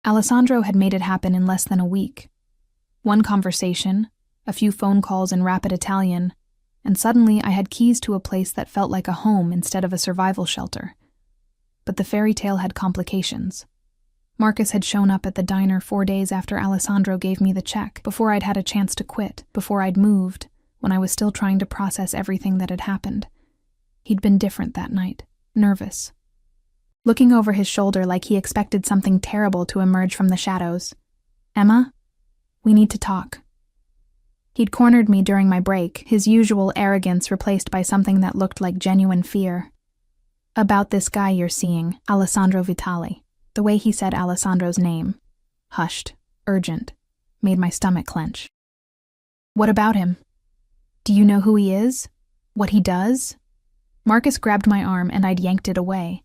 Alessandro had made it happen in less than a week. One conversation, a few phone calls in rapid Italian, and suddenly I had keys to a place that felt like a home instead of a survival shelter. But the fairy tale had complications. Marcus had shown up at the diner 4 days after Alessandro gave me the check, before I'd had a chance to quit, before I'd moved, when I was still trying to process everything that had happened. He'd been different that night, nervous, looking over his shoulder like he expected something terrible to emerge from the shadows. "Emma, we need to talk." He'd cornered me during my break, his usual arrogance replaced by something that looked like genuine fear. "About this guy you're seeing, Alessandro Vitale." The way he said Alessandro's name, hushed, urgent, made my stomach clench. "What about him? Do you know who he is? What he does?" Marcus grabbed my arm and I'd yanked it away,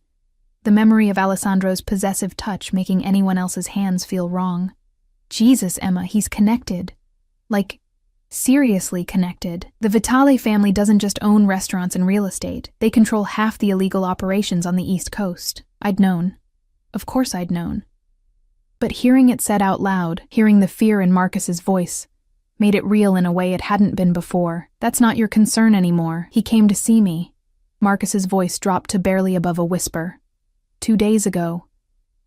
the memory of Alessandro's possessive touch making anyone else's hands feel wrong. "Jesus, Emma, he's connected. Like, seriously connected. The Vitale family doesn't just own restaurants and real estate. They control half the illegal operations on the East Coast." I'd known. Of course I'd known. But hearing it said out loud, hearing the fear in Marcus's voice, made it real in a way it hadn't been before. "That's not your concern anymore. He came to see me." Marcus's voice dropped to barely above a whisper. 2 days ago,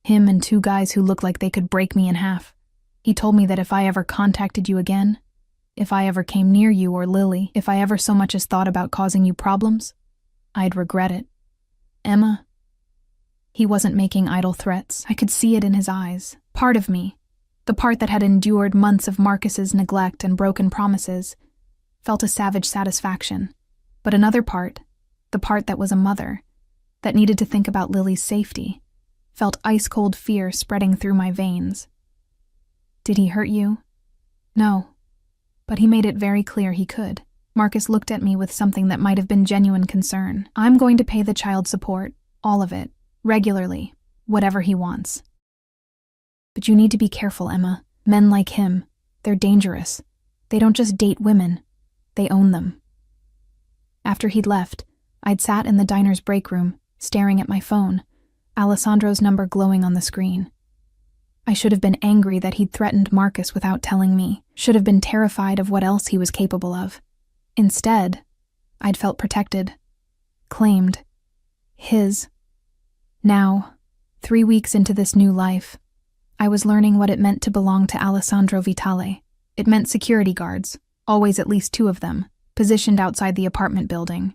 him and 2 guys who looked like they could break me in half. He told me that if I ever contacted you again, if I ever came near you or Lily, if I ever so much as thought about causing you problems, I'd regret it. Emma. He wasn't making idle threats. I could see it in his eyes. Part of me, the part that had endured months of Marcus's neglect and broken promises, felt a savage satisfaction. But another part, the part that was a mother, that needed to think about Lily's safety, felt ice-cold fear spreading through my veins. "Did he hurt you?" "No. But he made it very clear he could." Marcus looked at me with something that might have been genuine concern. "I'm going to pay the child support, all of it, regularly, whatever he wants. But you need to be careful, Emma. Men like him, they're dangerous. They don't just date women, they own them." After he'd left, I'd sat in the diner's break room, staring at my phone, Alessandro's number glowing on the screen. I should have been angry that he'd threatened Marcus without telling me, should have been terrified of what else he was capable of. Instead, I'd felt protected, claimed, his. Now, 3 weeks into this new life, I was learning what it meant to belong to Alessandro Vitale. It meant security guards, always at least 2 of them, positioned outside the apartment building.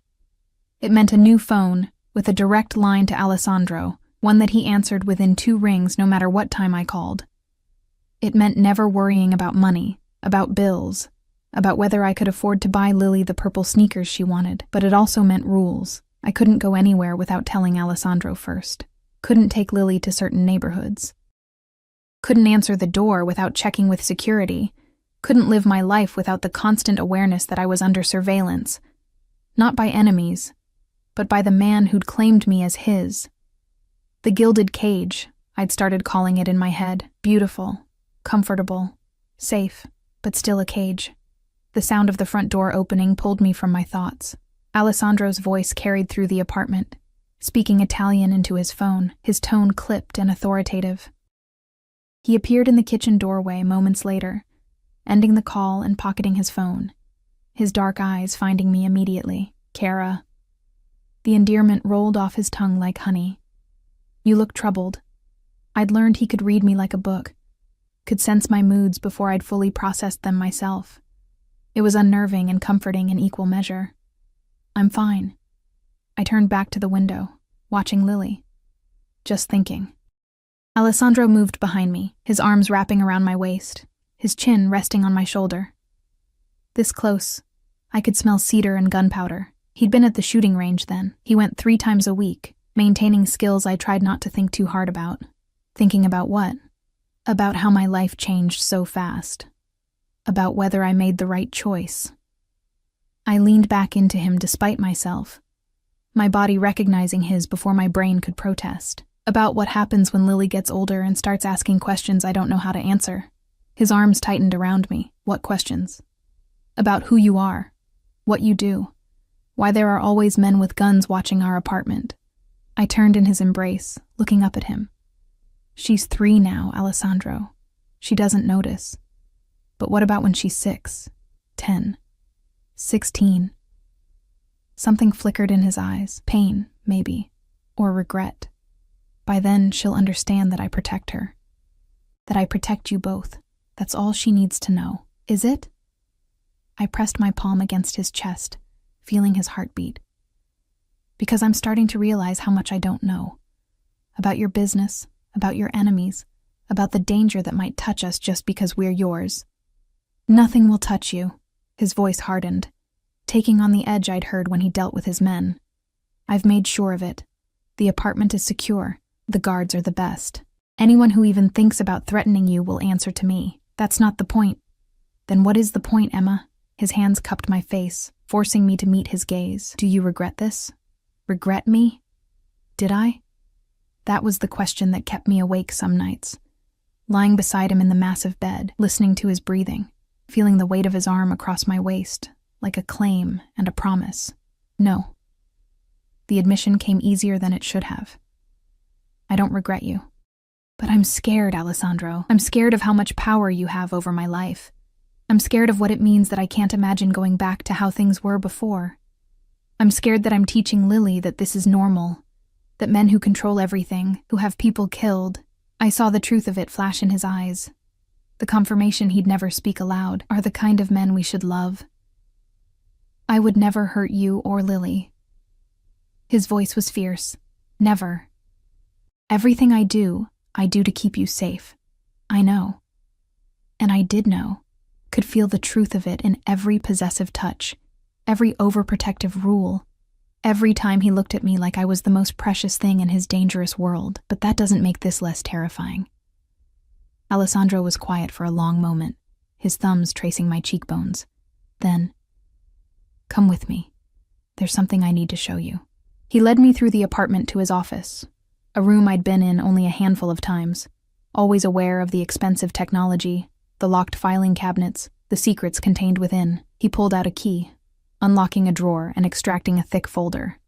It meant a new phone, with a direct line to Alessandro, one that he answered within 2 rings no matter what time I called. It meant never worrying about money, about bills, about whether I could afford to buy Lily the purple sneakers she wanted, but it also meant rules. I couldn't go anywhere without telling Alessandro first. Couldn't take Lily to certain neighborhoods. Couldn't answer the door without checking with security. Couldn't live my life without the constant awareness that I was under surveillance. Not by enemies, but by the man who'd claimed me as his. The gilded cage, I'd started calling it in my head. Beautiful, comfortable, safe, but still a cage. The sound of the front door opening pulled me from my thoughts. Alessandro's voice carried through the apartment, speaking Italian into his phone, his tone clipped and authoritative. He appeared in the kitchen doorway moments later, ending the call and pocketing his phone, his dark eyes finding me immediately. "Cara." The endearment rolled off his tongue like honey. "You look troubled." I'd learned he could read me like a book, could sense my moods before I'd fully processed them myself. It was unnerving and comforting in equal measure. "I'm fine." I turned back to the window, watching Lily. Just thinking. Alessandro moved behind me, his arms wrapping around my waist, his chin resting on my shoulder. This close, I could smell cedar and gunpowder. He'd been at the shooting range then. He went 3 times a week, maintaining skills I tried not to think too hard about. Thinking about what? About how my life changed so fast. About whether I made the right choice. I leaned back into him despite myself, my body recognizing his before my brain could protest. About what happens when Lily gets older and starts asking questions I don't know how to answer. His arms tightened around me. What questions? About who you are, what you do, why there are always men with guns watching our apartment. I turned in his embrace, looking up at him. "She's 3 now, Alessandro. She doesn't notice. But what about when she's 6, 10, 16? Something flickered in his eyes. Pain, maybe, or regret. By then, she'll understand that I protect her. That I protect you both. That's all she needs to know. Is it? I pressed my palm against his chest, feeling his heartbeat. Because I'm starting to realize how much I don't know. About your business, about your enemies, about the danger that might touch us just because we're yours. Nothing will touch you. His voice hardened, taking on the edge I'd heard when he dealt with his men. I've made sure of it. The apartment is secure. The guards are the best. Anyone who even thinks about threatening you will answer to me. That's not the point. Then what is the point, Emma? His hands cupped my face, forcing me to meet his gaze. Do you regret this? Regret me? Did I? That was the question that kept me awake some nights. Lying beside him in the massive bed, listening to his breathing, feeling the weight of his arm across my waist, like a claim and a promise. No. The admission came easier than it should have. I don't regret you. But I'm scared, Alessandro. I'm scared of how much power you have over my life. I'm scared of what it means that I can't imagine going back to how things were before. I'm scared that I'm teaching Lily that this is normal, that men who control everything, who have people killed. I saw the truth of it flash in his eyes. The confirmation he'd never speak aloud, are the kind of men we should love. I would never hurt you or Lily. His voice was fierce. Never. Everything I do to keep you safe. I know. And I did know. Could feel the truth of it in every possessive touch, every overprotective rule, every time he looked at me like I was the most precious thing in his dangerous world. But that doesn't make this less terrifying. Alessandro was quiet for a long moment, his thumbs tracing my cheekbones. Then, come with me. There's something I need to show you. He led me through the apartment to his office, a room I'd been in only a handful of times, always aware of the expensive technology, the locked filing cabinets, the secrets contained within. He pulled out a key, unlocking a drawer and extracting a thick folder.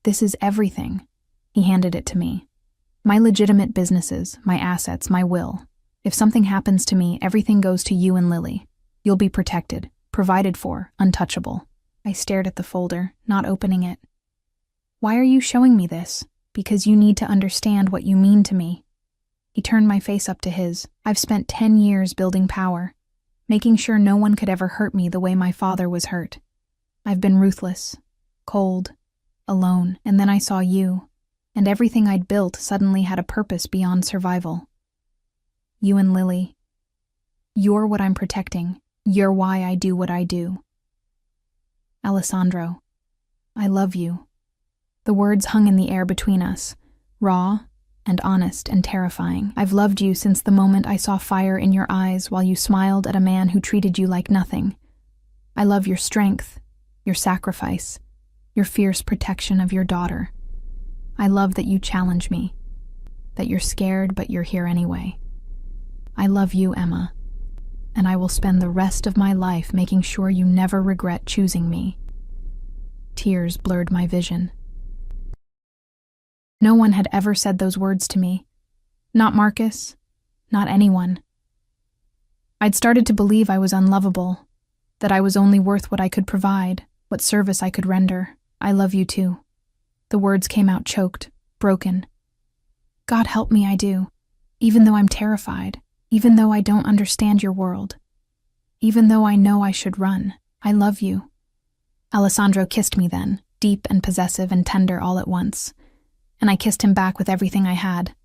This is everything. He handed it to me. My legitimate businesses, my assets, my will. If something happens to me, everything goes to you and Lily. You'll be protected, provided for, untouchable. I stared at the folder, not opening it. Why are you showing me this? Because you need to understand what you mean to me. He turned my face up to his. I've spent 10 years building power, making sure no one could ever hurt me the way my father was hurt. I've been ruthless, cold, alone, and then I saw you, and everything I'd built suddenly had a purpose beyond survival. You and Lily. You're what I'm protecting. You're why I do what I do. Alessandro, I love you. The words hung in the air between us, raw and honest and terrifying. I've loved you since the moment I saw fire in your eyes while you smiled at a man who treated you like nothing. I love your strength, your sacrifice, your fierce protection of your daughter. I love that you challenge me, that you're scared but you're here anyway. I love you, Emma, and I will spend the rest of my life making sure you never regret choosing me. Tears blurred my vision. No one had ever said those words to me. Not Marcus, not anyone. I'd started to believe I was unlovable, that I was only worth what I could provide, what service I could render. I love you too. The words came out choked, broken. God help me, I do. Even though I'm terrified, even though I don't understand your world, even though I know I should run, I love you. Alessandro kissed me then, deep and possessive and tender all at once. And I kissed him back with everything I had.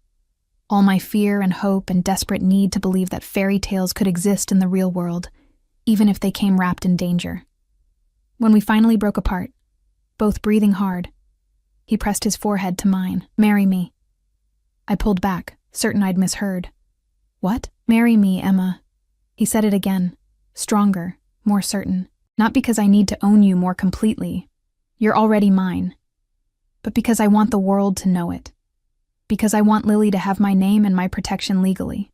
All my fear and hope and desperate need to believe that fairy tales could exist in the real world, even if they came wrapped in danger. When we finally broke apart, both breathing hard, he pressed his forehead to mine. Marry me. I pulled back, certain I'd misheard. What? Marry me, Emma. He said it again, stronger, more certain. Not because I need to own you more completely. You're already mine. But because I want the world to know it. Because I want Lily to have my name and my protection legally.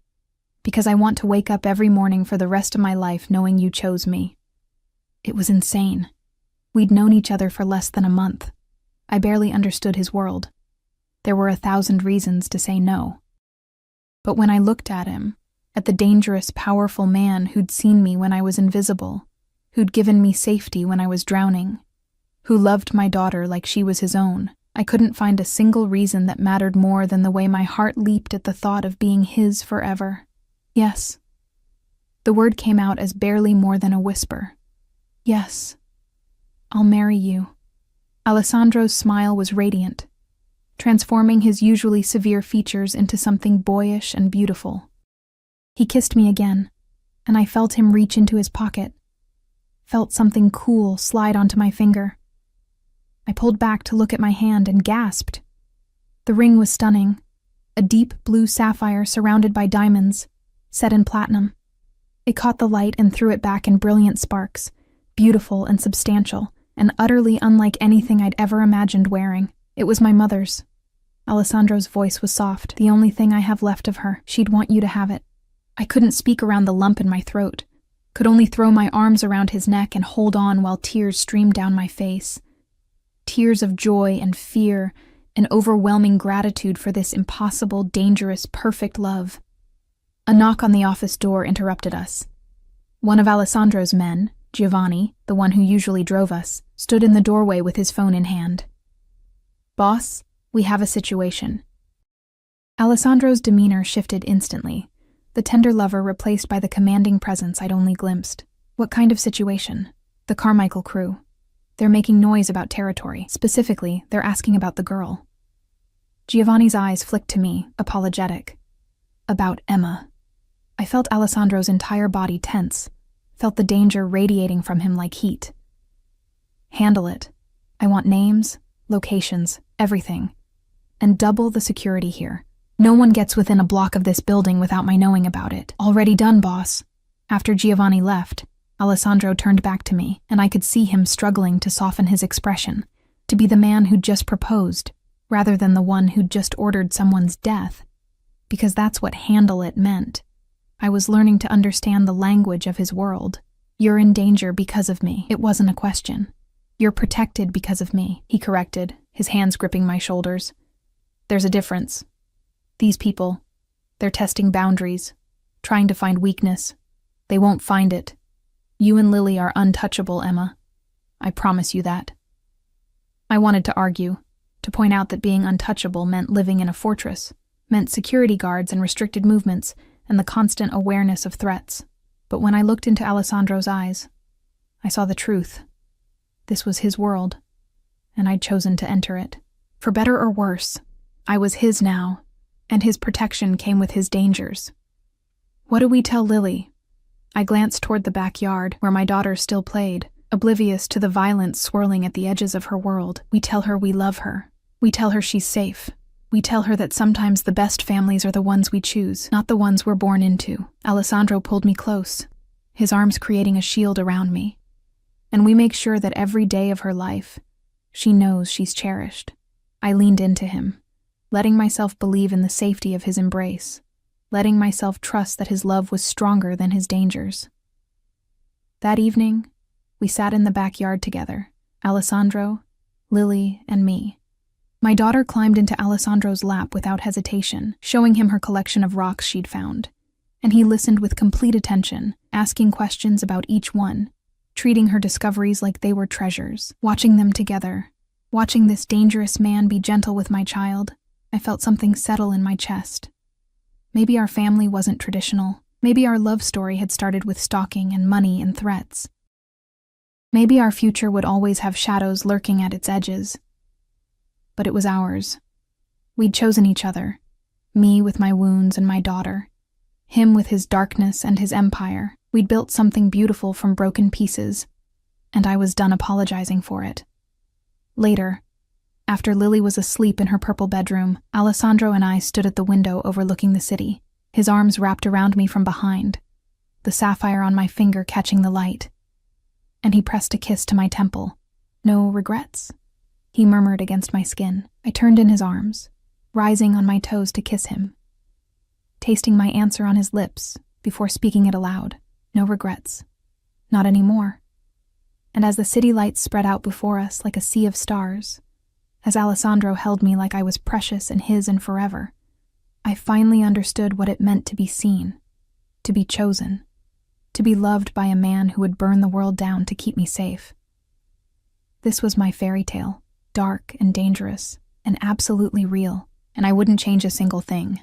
Because I want to wake up every morning for the rest of my life knowing you chose me. It was insane. We'd known each other for less than a month. I barely understood his world. There were 1,000 reasons to say no. But when I looked at him, at the dangerous, powerful man who'd seen me when I was invisible, who'd given me safety when I was drowning, who loved my daughter like she was his own, I couldn't find a single reason that mattered more than the way my heart leaped at the thought of being his forever. Yes. The word came out as barely more than a whisper. Yes. I'll marry you. Alessandro's smile was radiant, transforming his usually severe features into something boyish and beautiful. He kissed me again, and I felt him reach into his pocket, felt something cool slide onto my finger. I pulled back to look at my hand and gasped. The ring was stunning, a deep blue sapphire surrounded by diamonds, set in platinum. It caught the light and threw it back in brilliant sparks, beautiful and substantial, and utterly unlike anything I'd ever imagined wearing. It was my mother's. Alessandro's voice was soft. The only thing I have left of her. She'd want you to have it. I couldn't speak around the lump in my throat, could only throw my arms around his neck and hold on while tears streamed down my face. Tears of joy and fear, and overwhelming gratitude for this impossible, dangerous, perfect love. A knock on the office door interrupted us. One of Alessandro's men, Giovanni, the one who usually drove us, stood in the doorway with his phone in hand. "Boss, we have a situation." Alessandro's demeanor shifted instantly, the tender lover replaced by the commanding presence I'd only glimpsed. What kind of situation? The Carmichael crew. They're making noise about territory. Specifically, they're asking about the girl. Giovanni's eyes flicked to me, apologetic. About Emma. I felt Alessandro's entire body tense, felt the danger radiating from him like heat. "Handle it. I want names, locations, everything. And double the security here. No one gets within a block of this building without my knowing about it." "Already done, boss." After Giovanni left, Alessandro turned back to me, and I could see him struggling to soften his expression, to be the man who'd just proposed, rather than the one who'd just ordered someone's death. Because that's what "handle it" meant. I was learning to understand the language of his world. "You're in danger because of me." It wasn't a question. "You're protected because of me," he corrected, his hands gripping my shoulders. "There's a difference. These people, they're testing boundaries, trying to find weakness. They won't find it. You and Lily are untouchable, Emma. I promise you that." I wanted to argue, to point out that being untouchable meant living in a fortress, meant security guards and restricted movements, and the constant awareness of threats. But when I looked into Alessandro's eyes, I saw the truth. This was his world, and I'd chosen to enter it. For better or worse, I was his now, and his protection came with his dangers. "What do we tell Lily?" I glanced toward the backyard, where my daughter still played, oblivious to the violence swirling at the edges of her world. "We tell her we love her. We tell her she's safe. We tell her that sometimes the best families are the ones we choose, not the ones we're born into." Alessandro pulled me close, his arms creating a shield around me. "And we make sure that every day of her life, she knows she's cherished." I leaned into him, letting myself believe in the safety of his embrace, letting myself trust that his love was stronger than his dangers. That evening, we sat in the backyard together, Alessandro, Lily, and me. My daughter climbed into Alessandro's lap without hesitation, showing him her collection of rocks she'd found, and he listened with complete attention, asking questions about each one, treating her discoveries like they were treasures. Watching them together, watching this dangerous man be gentle with my child, I felt something settle in my chest. Maybe our family wasn't traditional. Maybe our love story had started with stalking and money and threats. Maybe our future would always have shadows lurking at its edges. But it was ours. We'd chosen each other, me with my wounds and my daughter, him with his darkness and his empire. We'd built something beautiful from broken pieces, and I was done apologizing for it. Later, after Lily was asleep in her purple bedroom, Alessandro and I stood at the window overlooking the city, his arms wrapped around me from behind, the sapphire on my finger catching the light. And he pressed a kiss to my temple. "No regrets?" he murmured against my skin. I turned in his arms, rising on my toes to kiss him, tasting my answer on his lips before speaking it aloud. No regrets. Not anymore. And as the city lights spread out before us like a sea of stars, as Alessandro held me like I was precious and his and forever, I finally understood what it meant to be seen, to be chosen, to be loved by a man who would burn the world down to keep me safe. This was my fairy tale. Dark and dangerous, and absolutely real, and I wouldn't change a single thing.